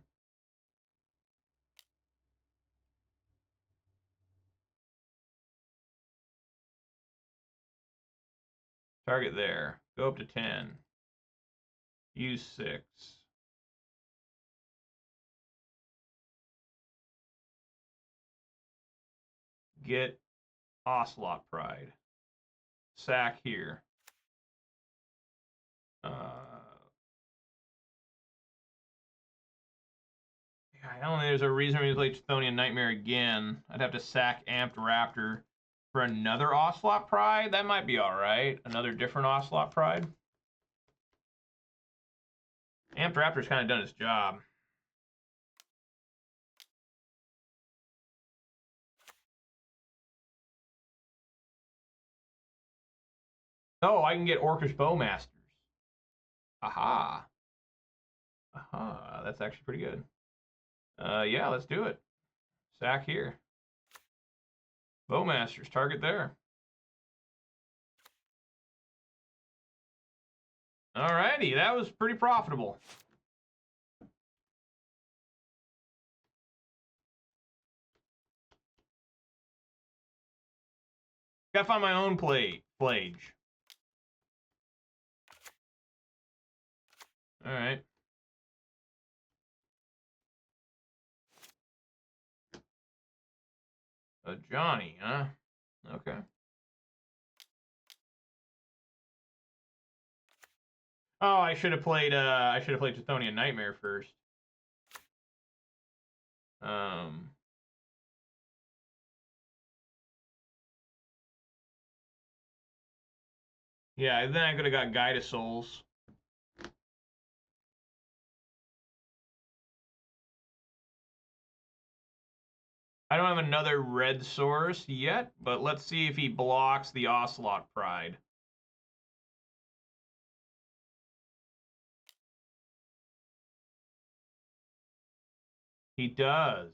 Target there. Go up to 10. Use 6. Get Ocelot Pride. Sack here. I don't think there's a reason for me to play Chthonian Nightmare again. I'd have to sack Amped Raptor for another Ocelot Pride. That might be alright. Another different Ocelot Pride. Amped Raptor's kind of done its job. Oh, I can get Orcish Bowmasters. Aha. Aha, that's actually pretty good. Yeah, let's do it. Sack here. Bowmasters, target there. Alrighty, that was pretty profitable. Gotta find my own Phlage. Alright. Ajani, huh? Okay. Oh, I should have played Chthonian Nightmare first. Yeah, then I could have got Guide of Souls. I don't have another red source yet, but let's see if he blocks the Ocelot Pride. He does.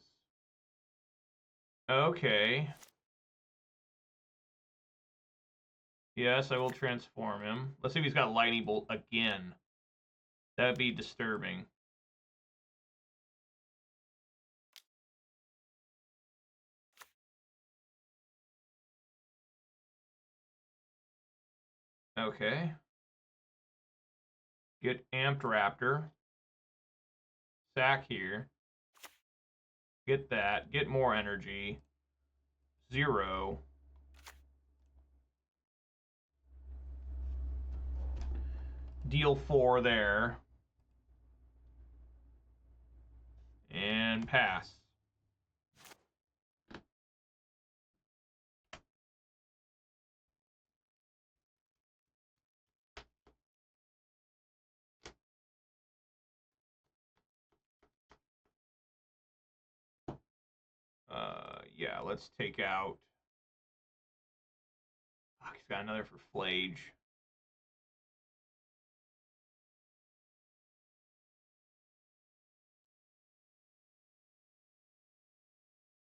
Okay. Yes, I will transform him. Let's see if he's got Lightning Bolt again. That'd be disturbing. Okay. Get Amped Raptor. Sack here. Get that. Get more energy. 0. Deal 4 there. And pass. Yeah, let's take out. Oh, he's got another for Phlage.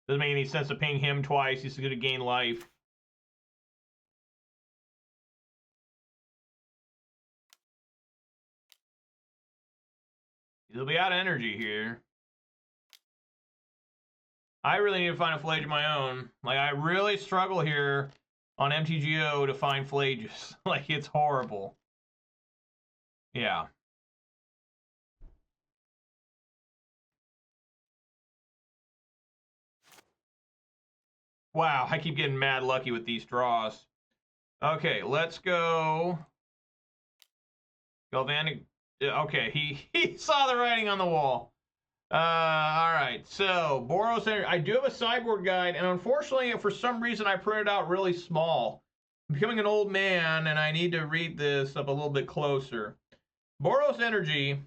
Doesn't make any sense to ping him twice. He's going to gain life. He'll be out of energy here. I really need to find a Phlage of my own. Like, I really struggle here on MTGO to find Phlages. Like, it's horrible. Yeah. Wow, I keep getting mad lucky with these draws. Okay, let's go. Galvanic. Okay, he saw the writing on the wall. All right, so Boros. I do have a sideboard guide, and unfortunately, for some reason, I printed out really small. I'm becoming an old man, and I need to read this up a little bit closer. Boros Energy.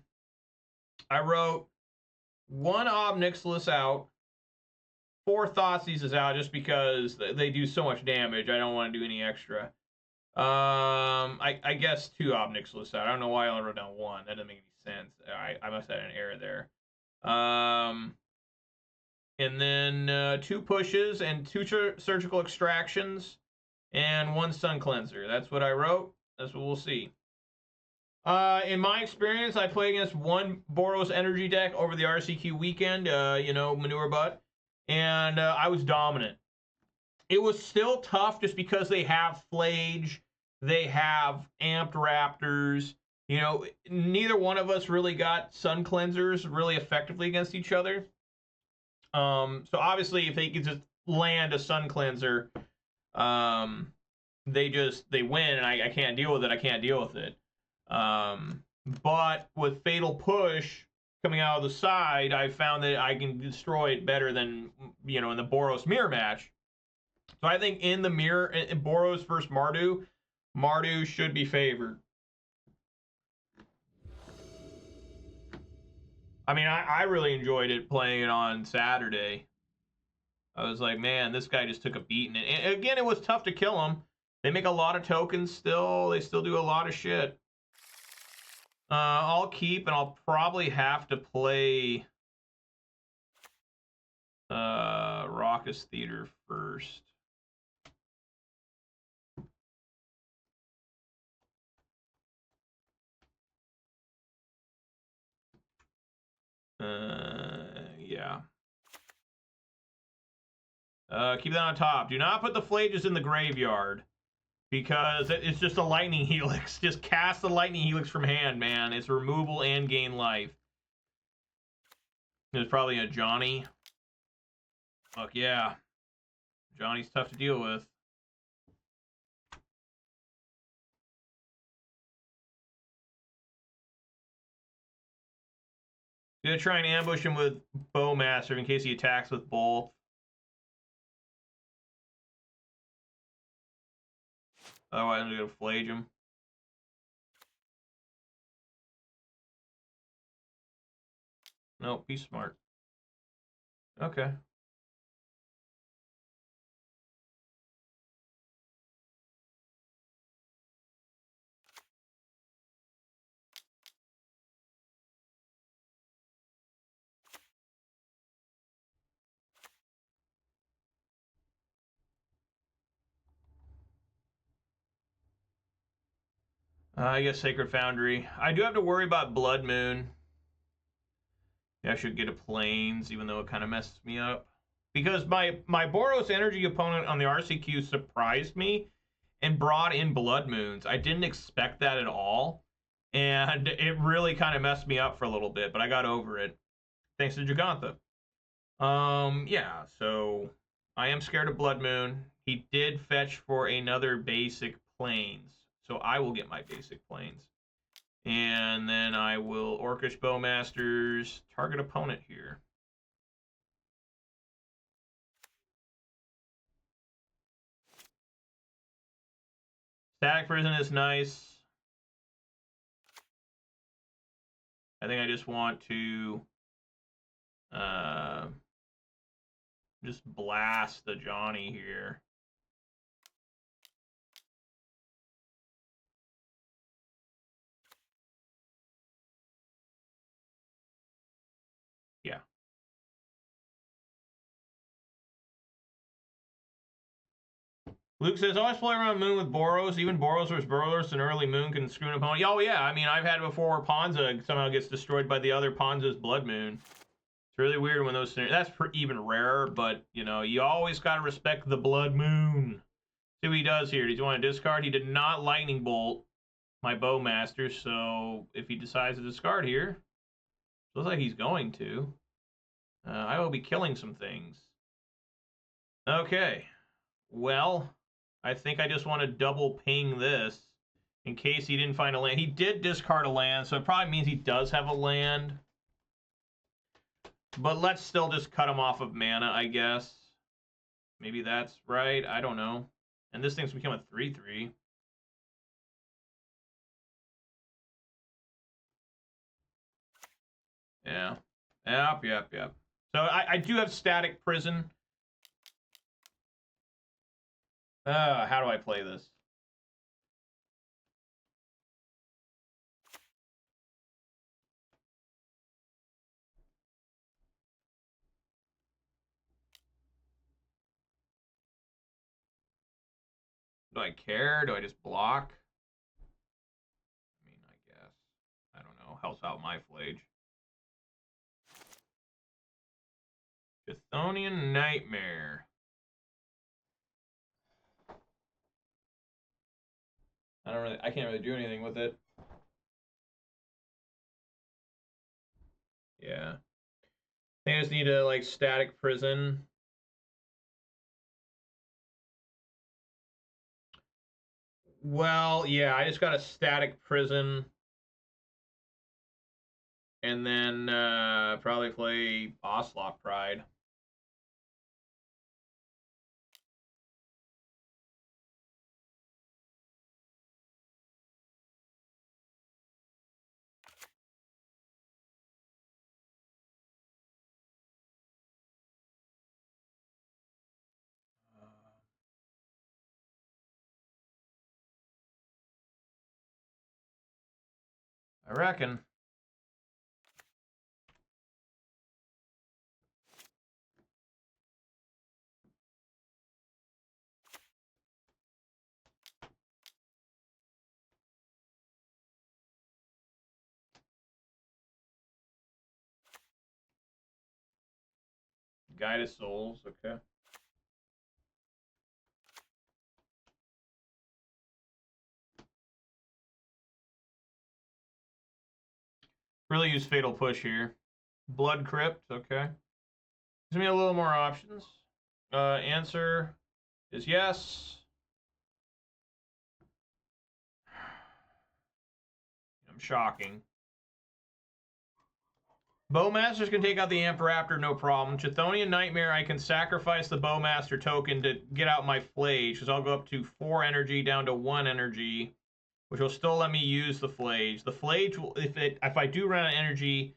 I wrote 1 Ob Nixilis out. 4 Thoughtseizes is out just because they do so much damage. I don't want to do any extra. I guess 2 Ob Nixilis out. I don't know why I only wrote down 1. That doesn't make any sense. I must have had an error there. And then 2 pushes and 2 surgical extractions and 1 Suncleanser. That's what I wrote. That's what we'll see. In my experience, I played against 1 Boros Energy deck over the RCQ weekend, you know, Manure Butt, and I was dominant. It was still tough just because they have Phlage They have Amped Raptors. You know, neither one of us really got Suncleansers really effectively against each other. So obviously, if they could just land a Suncleanser, they win, and I can't deal with it. I can't deal with it. But with Fatal Push coming out of the side, I found that I can destroy it better than, you know, in the Boros mirror match. So I think in the mirror, in Boros versus Mardu, Mardu should be favored. I mean, I really enjoyed it playing it on Saturday. I was like, man, this guy just took a beating. And again, it was tough to kill him. They make a lot of tokens still. They still do a lot of shit. I'll keep, and I'll probably have to play Raucous Theater first. Yeah. Keep that on top. Do not put the Phlages in the graveyard, because it's just a lightning helix. Just cast the lightning helix from hand, man. It's removal and gain life. There's probably a Ajani. Fuck yeah. Johnny's tough to deal with. Gonna try and ambush him with Bowmaster in case he attacks with both. Otherwise, I'm gonna Phlage him. Nope, he's smart. Okay. I guess Sacred Foundry. I do have to worry about Blood Moon. Yeah, I should get a Plains, even though it kind of messes me up. Because my Boros Energy opponent on the RCQ surprised me and brought in Blood Moons. I didn't expect that at all. And it really kind of messed me up for a little bit, but I got over it. Thanks to Jegantha. Yeah, so I am scared of Blood Moon. He did fetch for another basic Plains. So I will get my basic Plains. And then I will Orcish Bowmasters, target opponent here. Static Prison is nice. I think I just want to just blast the Ajani here. Yeah. Luke says, always play around Moon with Boros. Even Boros versus Boros, an early Moon can screw an opponent. Oh, yeah. I mean, I've had it before where Ponza somehow gets destroyed by the other Ponza's Blood Moon. It's really weird when those... That's even rarer, but, you know, you always got to respect the Blood Moon. See what he does here. Does he want to discard? He did not Lightning Bolt my Bowmaster, so if he decides to discard here, looks like he's going to. I will be killing some things. Okay. Well, I think I just want to double ping this in case he didn't find a land. He did discard a land, so it probably means he does have a land. But let's still just cut him off of mana, I guess. Maybe that's right. I don't know. And this thing's become a 3/3. Yeah. Yep. So I do have Static Prison. How do I play this? Do I care? Do I just block? I mean, I guess. I don't know. Helps out my Phlage. Chthonian Nightmare. I can't really do anything with it. Yeah. I think I just need to like static prison. Well, yeah, I just got a static prison. And then probably play Ocelot Pride. I reckon. Guided Souls, okay. Really use Fatal Push here. Blood Crypt, okay. Gives me a little more options. Answer is yes. I'm shocking. Bowmasters can take out the Amped Raptor, no problem. Chthonian Nightmare, I can sacrifice the Bowmaster token to get out my Phlage, because I'll go up to 4 energy down to 1 energy, which will still let me use the Phlage. The Phlage, will, if I do run out of energy,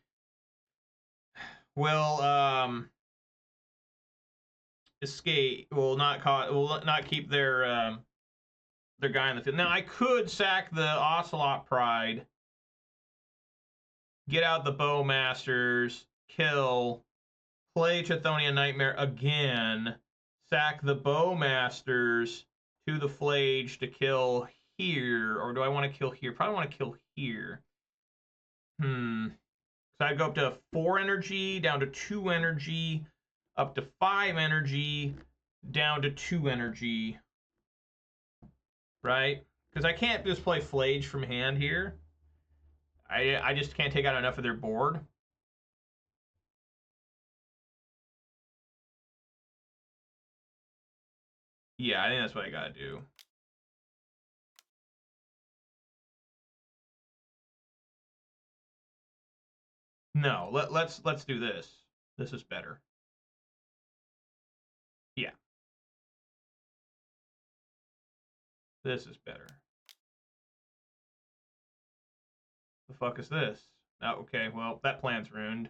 will escape. Will not keep their guy in the field. Now I could sack the Ocelot Pride, get out the Bowmasters, kill, play Chthonian Nightmare again, sack the Bowmasters to the Phlage to kill here, or do I want to kill here? Probably want to kill here. So I'd go up to 4 energy, down to 2 energy, up to 5 energy, down to 2 energy. Right? Because I can't just play Phlage from hand here. I just can't take out enough of their board. Yeah, I think that's what I gotta do. No, let's do this. This is better. Yeah. This is better. The fuck is this? Oh, okay, well, that plan's ruined.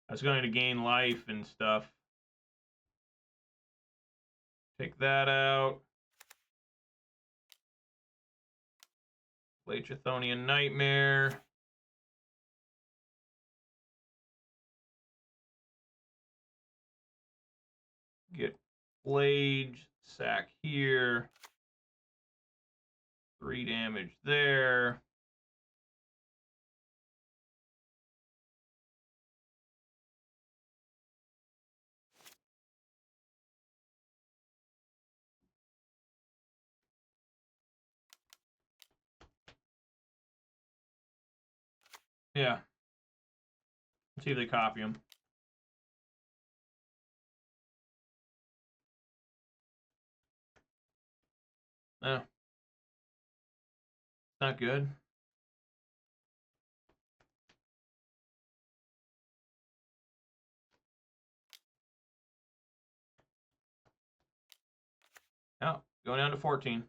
I was going to gain life and stuff. Take that out. Play Chthonian Nightmare. Get Phlage, sack here. 3 damage there. Yeah. Let's see if they copy them. No. Not good. Oh, going down to 14.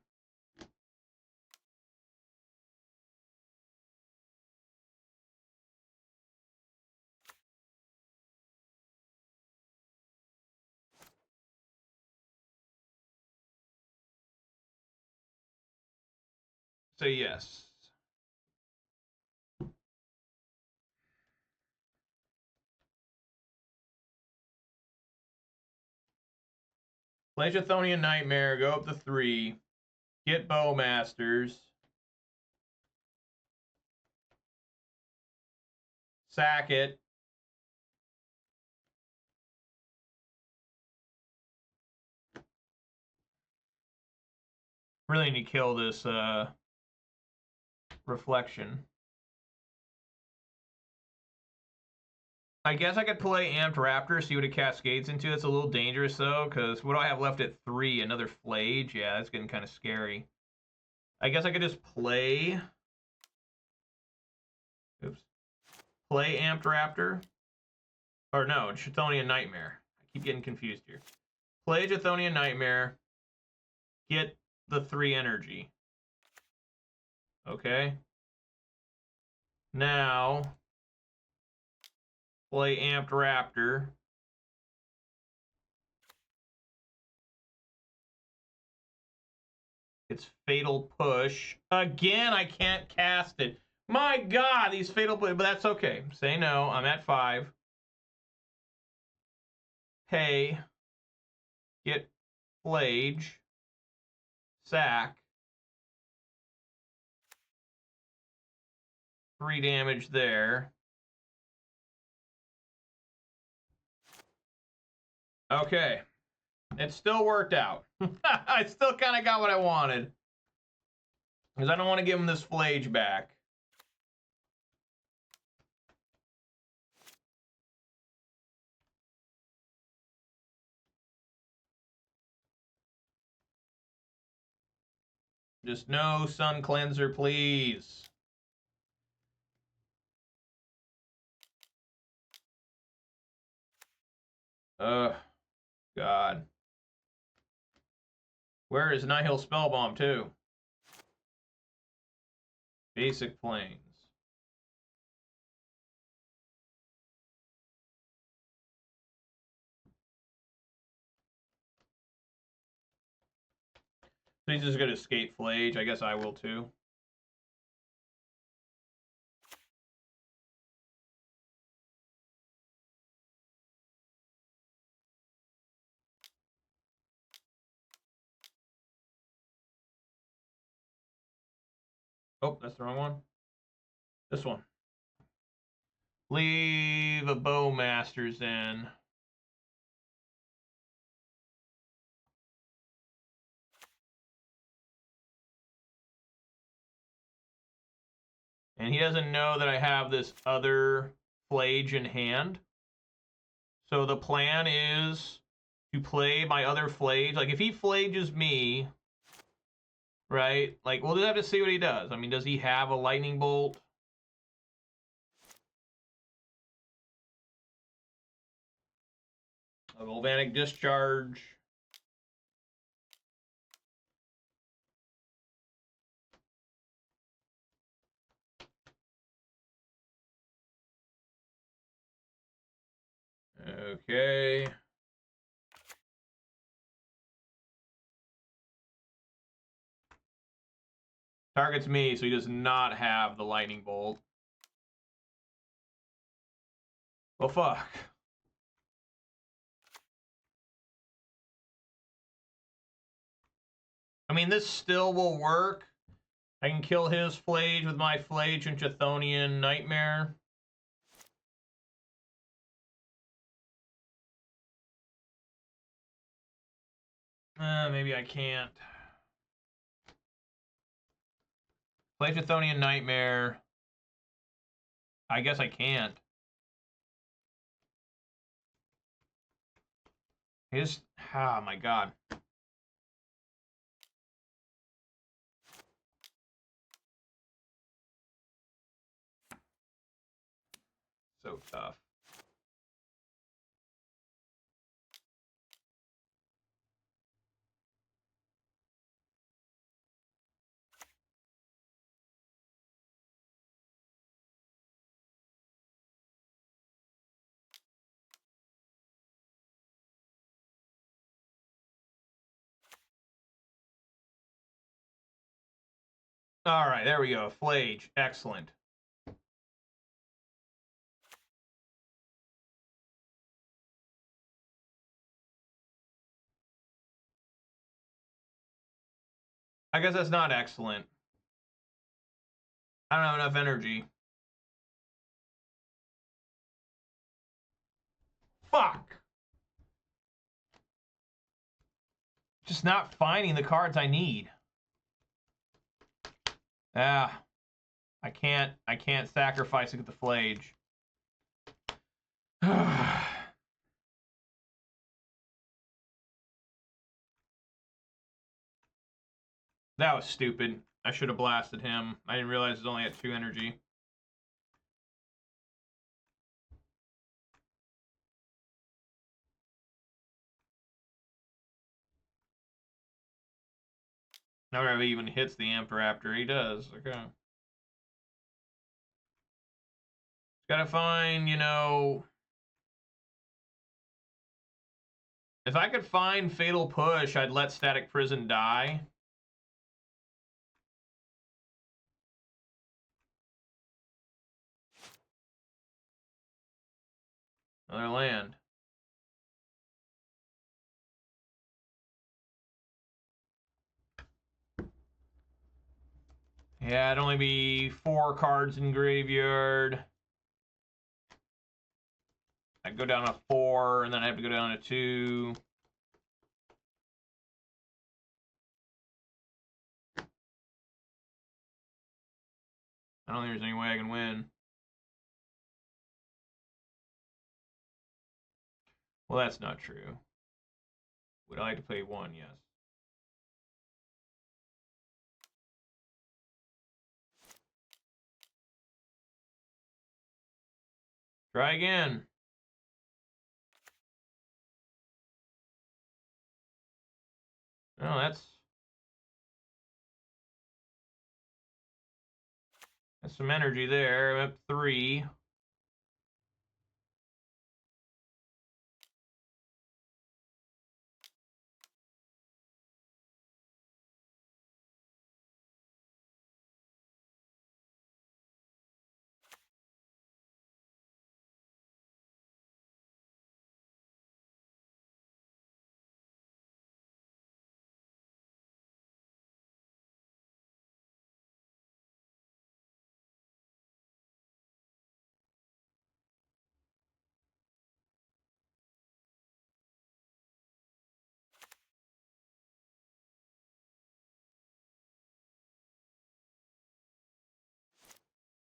Say yes. Play Chthonian Nightmare, go up to 3. Get Bowmasters. Sack it. Really need to kill this Reflection. I guess I could play Amped Raptor, see what it cascades into. It's a little dangerous, though, because what do I have left at 3? Another Phlage? Yeah, that's getting kind of scary. I guess I could just play... Oops. Play Amped Raptor. Or no, Chthonian Nightmare. I keep getting confused here. Play Chthonian Nightmare. Get the 3 energy. Okay. Now... play Amped Raptor. It's Fatal Push. Again, I can't cast it. My God, these Fatal Push, but that's okay. Say no, I'm at 5. Pay. Get Phlage. Sack. 3 damage there. Okay. It still worked out. I still kind of got what I wanted. Because I don't want to give him this Phlage back. Just no Suncleanser, please. Ugh. God. Where is Nihil Spellbomb, too? Basic Plains. So he's just going to escape Phlage. I guess I will, too. Oh, that's the wrong one. This one. Leave a Bowmasters in. And he doesn't know that I have this other Phlage in hand. So the plan is to play my other Phlage. Like, if he Phlages me, right? Like, we'll just have to see what he does. I mean, does he have a Lightning Bolt? A Galvanic Discharge. Okay. Targets me, so he does not have the Lightning Bolt. Well, fuck. I mean, this still will work. I can kill his Phlage with my Phlage and Chthonian Nightmare. Maybe I can't. Play Chthonian Nightmare. I guess I can't. His... oh my God. So tough. All right, there we go. Phlage. Excellent. I guess that's not excellent. I don't have enough energy. Fuck! Just not finding the cards I need. Ah. I can't sacrifice it with the Phlage. That was stupid. I should have blasted him. I didn't realize it only had 2 energy. I don't know if he even hits the Amped Raptor. He does. Okay. Gotta find, you know... If I could find Fatal Push, I'd let Static Prison die. Another land. Yeah, it'd only be 4 cards in graveyard. I'd go down to 4, and then I have to go down to 2. I don't think there's any way I can win. Well, that's not true. Would I like to play 1? Yes. Try again. Oh, that's some energy there. I'm up 3.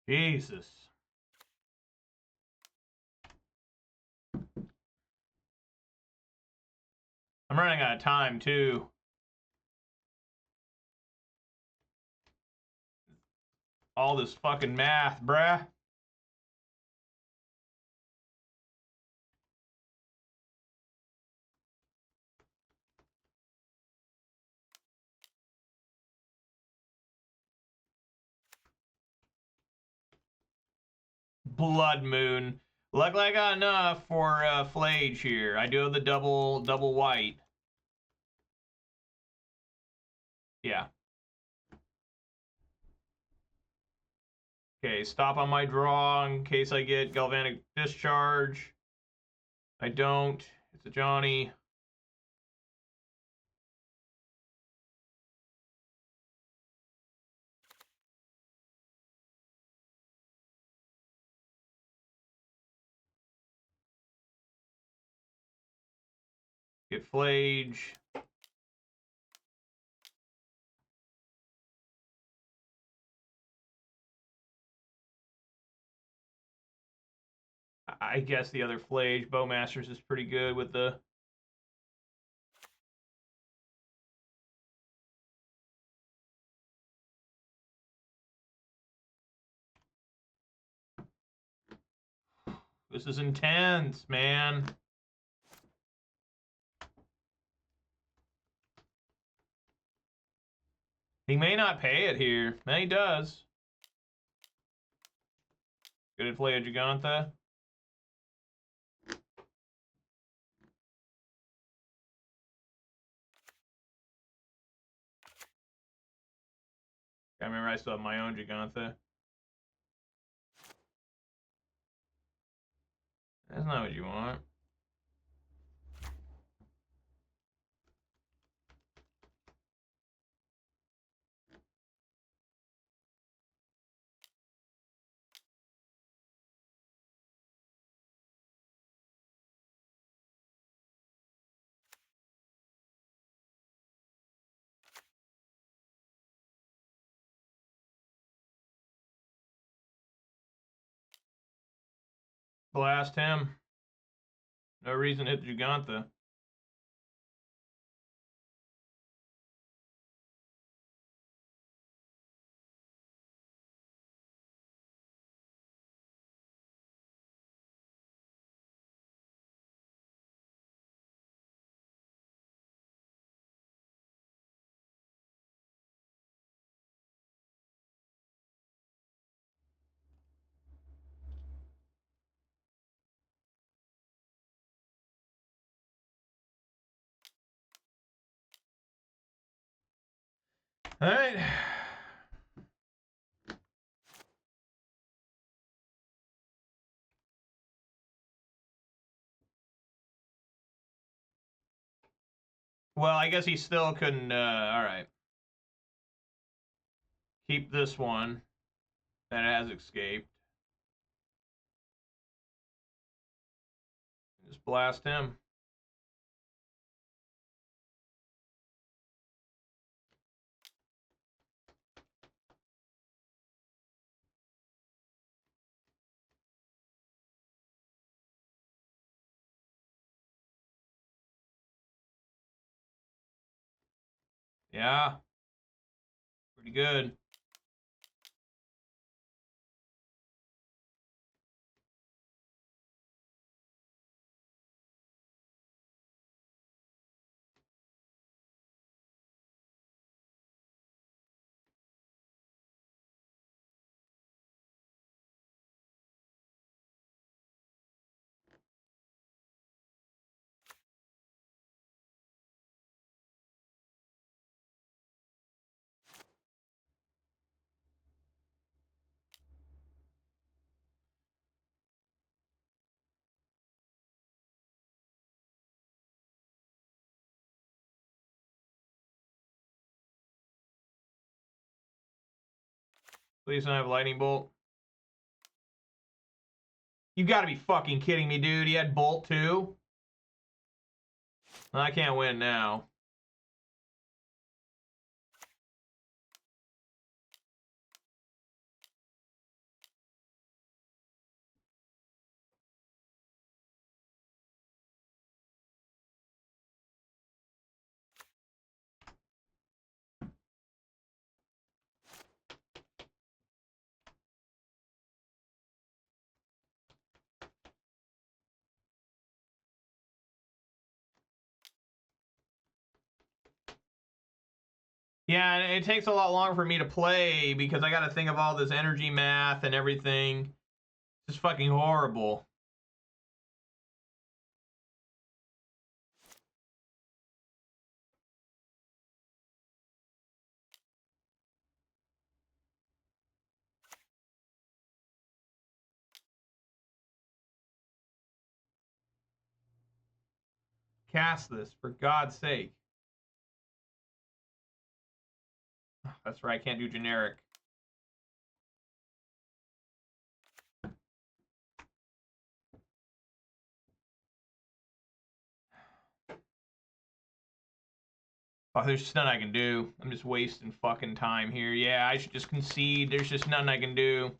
Jesus. I'm running out of time, too. All this fucking math, bruh. Blood Moon. Luckily, I got enough for Phlage here. I do have the double white. Yeah. Okay, stop on my draw in case I get Galvanic Discharge. I don't. It's Ajani. Get Phlage. I guess the other Phlage, Bowmasters, is pretty good with the... This is intense, man. He may not pay it here. No, he does. Good to play a Jegantha. I remember I still have my own Jegantha. That's not what you want. Blast him. No reason to hit the Jegantha. All right. Well, I guess he still couldn't, all right. Keep this one that has escaped. Just blast him. Yeah. Pretty good. Please don't have lightning bolt. You gotta be fucking kidding me, dude. He had bolt too? I can't win now. Yeah, and it takes a lot longer for me to play because I gotta think of all this energy math and everything. It's just fucking horrible. Cast this, for God's sake. That's right, I can't do generic. Oh, there's just nothing I can do. I'm just wasting fucking time here. Yeah, I should just concede. There's just nothing I can do.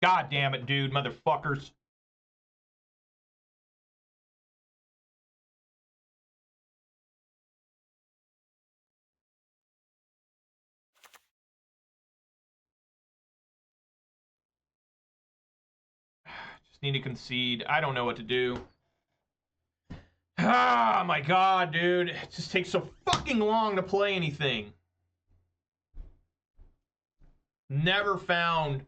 God damn it, dude, motherfuckers. Just need to concede. I don't know what to do. Ah, my God, dude. It just takes so fucking long to play anything. Never found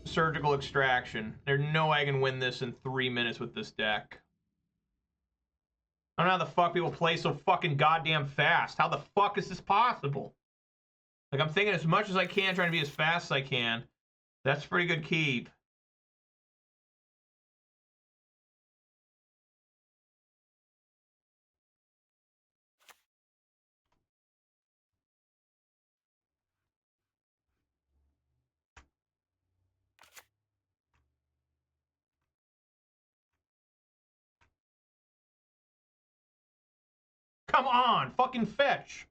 surgical extraction. There's no way I can win this in 3 minutes with this deck. I don't know how the fuck people play so fucking goddamn fast. How the fuck is this possible? Like, I'm thinking as much as I can, trying to be as fast as I can. That's a pretty good keep. Come on, fucking fetch.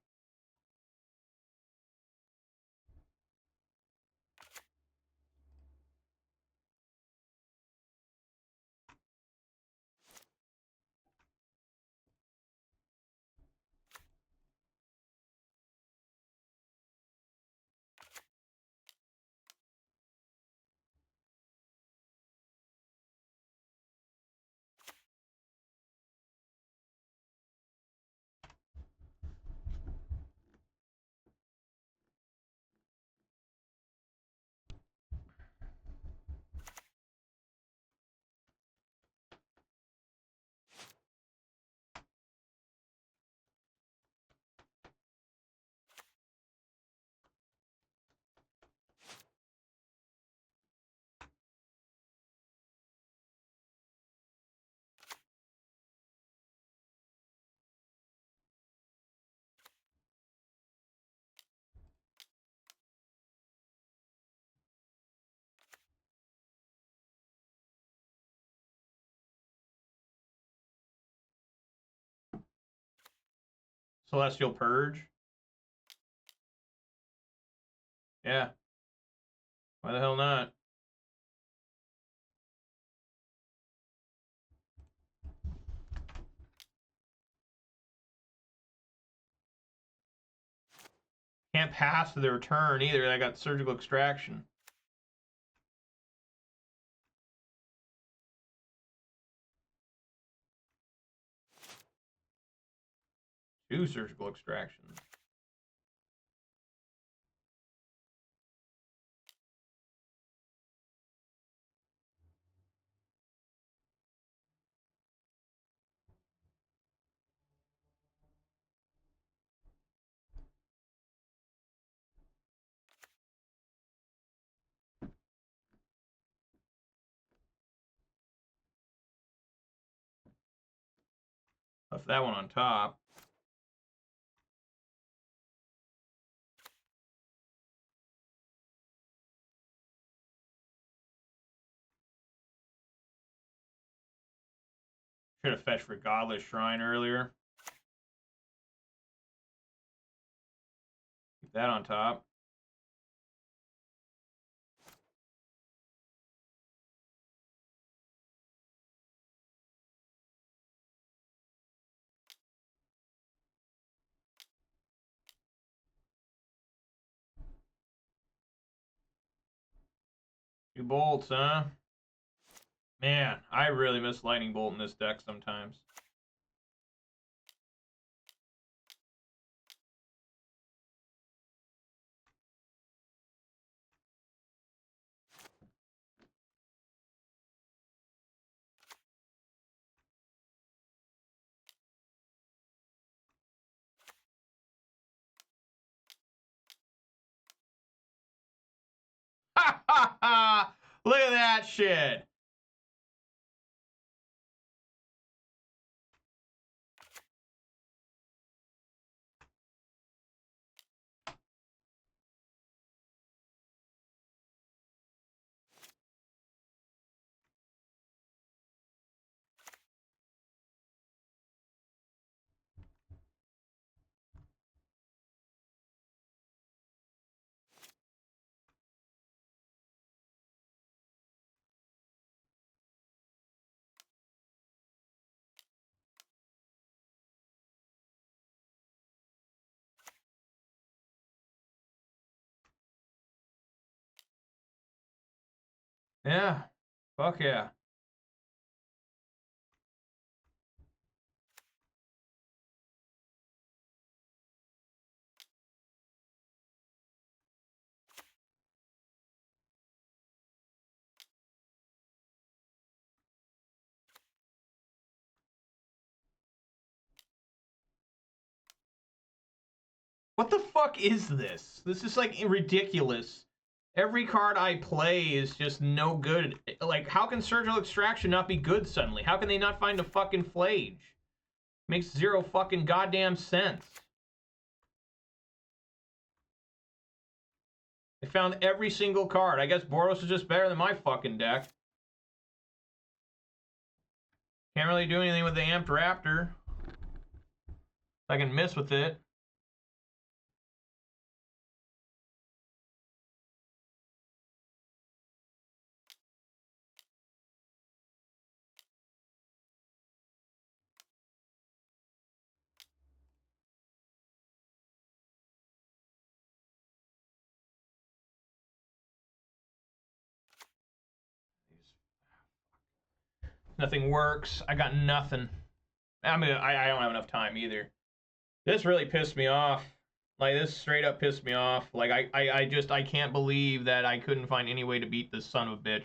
Celestial Purge. Yeah. Why the hell not? Can't pass their turn either. I got Surgical Extraction. Two Surgical Extractions. Left that one on top. Should have fetched for Godless Shrine earlier. Keep that on top. Two bolts, huh? Man, I really miss Lightning Bolt in this deck sometimes. Ha ha ha! Look at that shit! Yeah. Fuck yeah. What the fuck is this? This is like ridiculous. Every card I play is just no good. Like, how can Surgical Extraction not be good suddenly? How can they not find a fucking Phlage? Makes zero fucking goddamn sense. They found every single card. I guess Boros is just better than my fucking deck. Can't really do anything with the Amped Raptor. I can miss with it. Nothing works. I got nothing. I mean, I don't have enough time either. This really pissed me off. Like, this straight up pissed me off. Like, I can't believe that I couldn't find any way to beat this son of a bitch.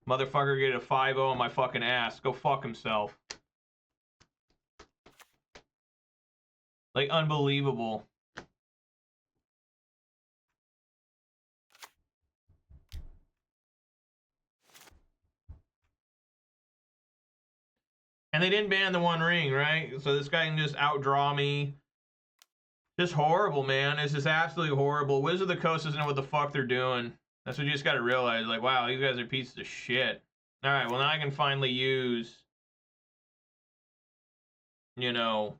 Motherfucker get a 5-0 on my fucking ass. Go fuck himself. Like, unbelievable. And they didn't ban the One Ring, right? So this guy can just outdraw me. Just horrible, man. It's just absolutely horrible. Wizards of the Coast doesn't know what the fuck they're doing. That's what you just gotta realize. Like, wow, these guys are pieces of shit. Alright, well now I can finally use, you know,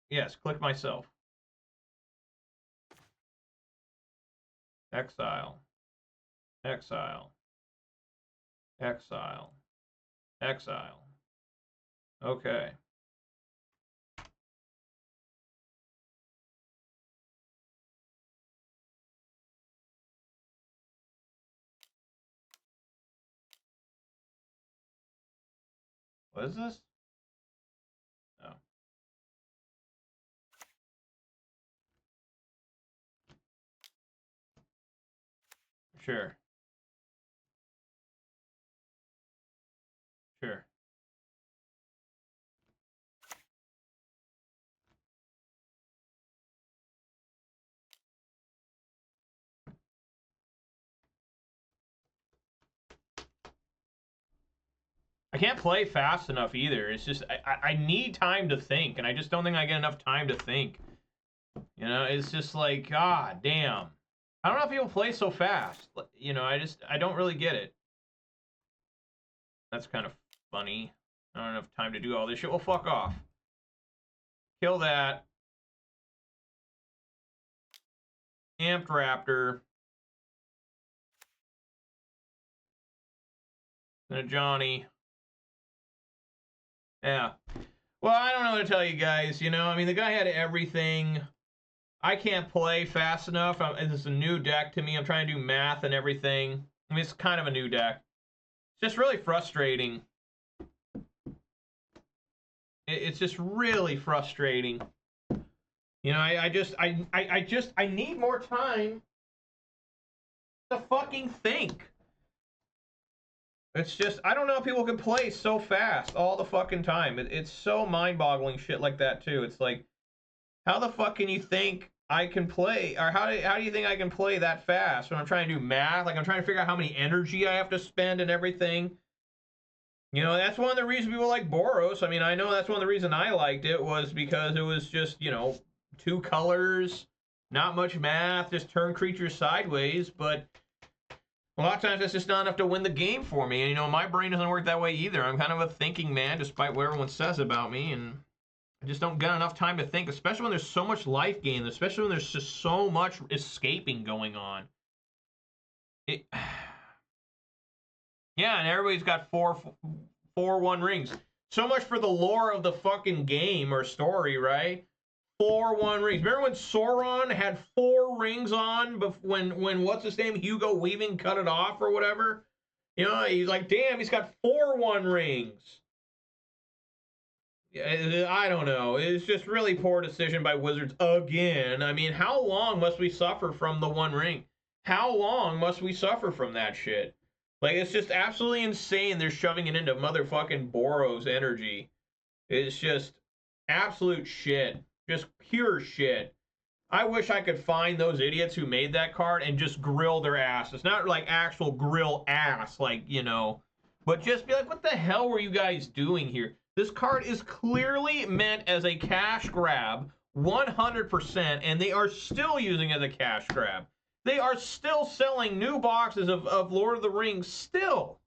Yes, click myself. Exile. Exile. Exile. Exile. Okay. What is this? Oh. Sure. Sure. I can't play fast enough either. It's just, I need time to think, and I just don't think I get enough time to think. You know, it's just like, god damn. I don't know if people play so fast. You know, I don't really get it. That's kind of funny. I don't have enough time to do all this shit. Well, fuck off. Kill that. Amped Raptor. And Ajani. Yeah. Well, I don't know what to tell you guys. You know, I mean, the guy had everything. I can't play fast enough. This is a new deck to me. I'm trying to do math and everything. I mean, it's kind of a new deck. It's just really frustrating. It's just really frustrating. You know, I need more time to fucking think. It's just, I don't know if people can play so fast all the fucking time. It's so mind-boggling shit like that, too. It's like, how the fuck can you think I can play? Or how do you think I can play that fast when I'm trying to do math? Like, I'm trying to figure out how many energy I have to spend and everything. You know, that's one of the reasons people like Boros. I mean, I know that's one of the reasons I liked it was because it was just, you know, 2 colors, not much math, just turn creatures sideways, but a lot of times that's just not enough to win the game for me. And, you know, my brain doesn't work that way either. I'm kind of a thinking man, despite what everyone says about me, and I just don't get enough time to think, especially when there's so much life gain, especially when there's just so much escaping going on. Yeah, and everybody's got 4/1 rings. So much for the lore of the fucking game or story, right? 4/1 rings. Remember when Sauron had 4 rings on when what's his name, Hugo Weaving cut it off or whatever? You know, he's like, damn, he's got 4/1 rings. I don't know. It's just really poor decision by Wizards again. I mean, how long must we suffer from the 1 ring? How long must we suffer from that shit? Like, it's just absolutely insane they're shoving it into motherfucking Boros energy. It's just absolute shit. Just pure shit. I wish I could find those idiots who made that card and just grill their ass. It's not like actual grill ass, like, you know, but just be like, what the hell were you guys doing here? This card is clearly meant as a cash grab, 100%, and they are still using it as a cash grab. They are still selling new boxes of Lord of the Rings, still.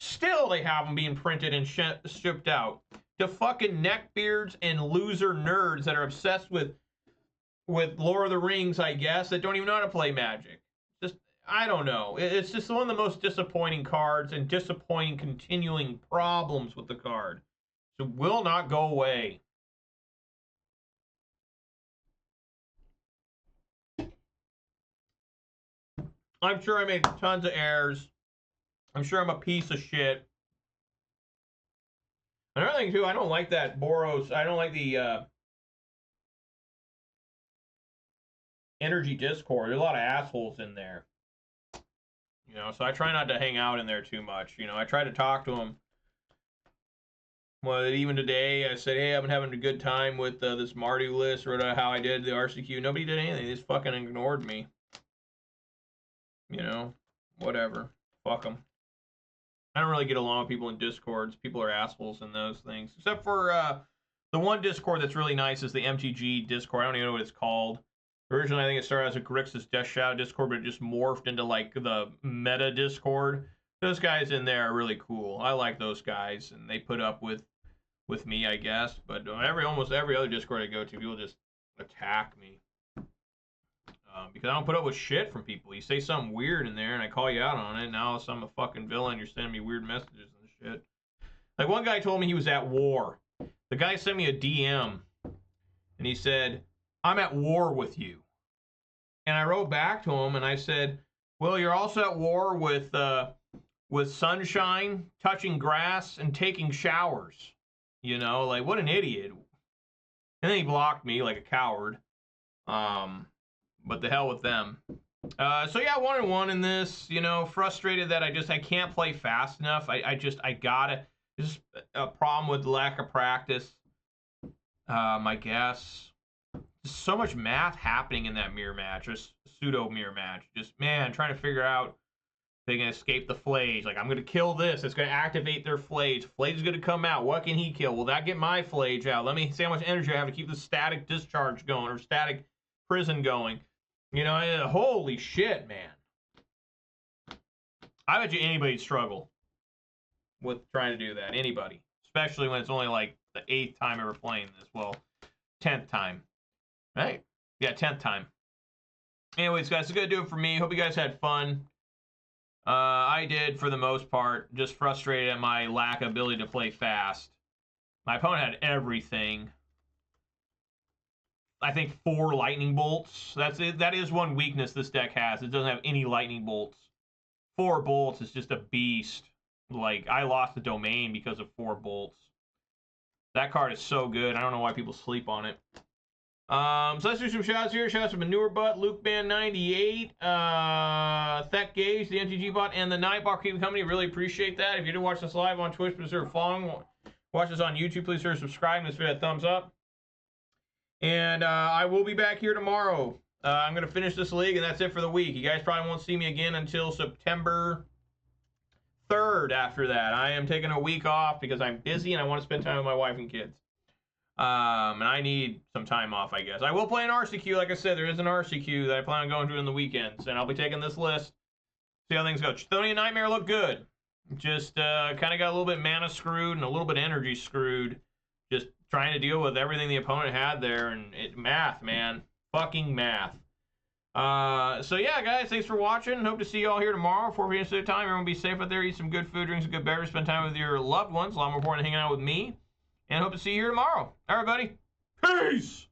Still, they have them being printed and shipped out to fucking neckbeards and loser nerds that are obsessed with Lord of the Rings, I guess, that don't even know how to play Magic. Just, I don't know. It's just one of the most disappointing cards and disappointing continuing problems with the card. So it will not go away. I'm sure I made tons of errors. I'm sure I'm a piece of shit. Another thing, too, I don't like that Boros. I don't like the Energy Discord. There's a lot of assholes in there. You know, so I try not to hang out in there too much. You know, I try to talk to them. Well, even today, I said, hey, I've been having a good time with this Mardu list, or how I did the RCQ. Nobody did anything. They just fucking ignored me. You know, whatever. Fuck them. I don't really get along with people in Discords. People are assholes in those things. Except for the one Discord that's really nice is the MTG Discord. I don't even know what it's called. Originally, I think it started as a Grixis Death Shadow Discord, but it just morphed into, like, the meta Discord. Those guys in there are really cool. I like those guys, and they put up with with me, I guess. But almost every other Discord I go to, people just attack me. Because I don't put up with shit from people. You say something weird in there and I call you out on it. Now I'm a fucking villain. You're sending me weird messages and shit. Like one guy told me he was at war. The guy sent me a DM and he said, I'm at war with you. And I wrote back to him and I said, well, you're also at war with sunshine, touching grass, and taking showers. You know, like what an idiot. And then he blocked me like a coward. But the hell with them. So yeah, 1-1 in this. You know, frustrated that I can't play fast enough. I gotta. Just a problem with lack of practice. I guess. Just so much math happening in that mirror match, or pseudo mirror match. Just man, trying to figure out if they can escape the Phlage. Like I'm gonna kill this. It's gonna activate their Phlage. Phlage is gonna come out. What can he kill? Will that get my Phlage out? Let me see how much energy I have to keep the static discharge going or static prison going. You know, holy shit, man. I bet you anybody'd struggle with trying to do that. Anybody. Especially when it's only like the 8th time ever playing this. Well, 10th time. Right? Yeah, 10th time. Anyways, guys, it's going to do it for me. Hope you guys had fun. I did, for the most part. Just frustrated at my lack of ability to play fast. My opponent had everything. I think 4 lightning bolts. That's it. That is one weakness this deck has. It doesn't have any lightning bolts. 4 bolts is just a beast. Like, I lost the domain because of 4 bolts. That card is so good. I don't know why people sleep on it. So let's do some shoutouts here. Shoutouts to Manure Butt, Luke Band 98, Thet Gage, the MTG Bot, and the Nightbot Keeping Company. Really appreciate that. If you did watch this live on Twitch, please consider following. Watch this on YouTube, please consider subscribing. This video, thumbs up. And I will be back here tomorrow. I'm going to finish this league, and that's it for the week. You guys probably won't see me again until September 3rd after that. I am taking a week off because I'm busy, and I want to spend time with my wife and kids. And I need some time off, I guess. I will play an RCQ. Like I said, there is an RCQ that I plan on going to in the weekends, and I'll be taking this list. See how things go. Chthonian Nightmare looked good. Just kind of got a little bit mana screwed and a little bit energy screwed. Just trying to deal with everything the opponent had there, and math, man. Fucking math. So yeah, guys, thanks for watching. Hope to see you all here tomorrow, 4 p.m. Pacific time. Everyone be safe out there. Eat some good food, drink some good beverage, spend time with your loved ones. A lot more important than hanging out with me. And hope to see you here tomorrow. Everybody, peace!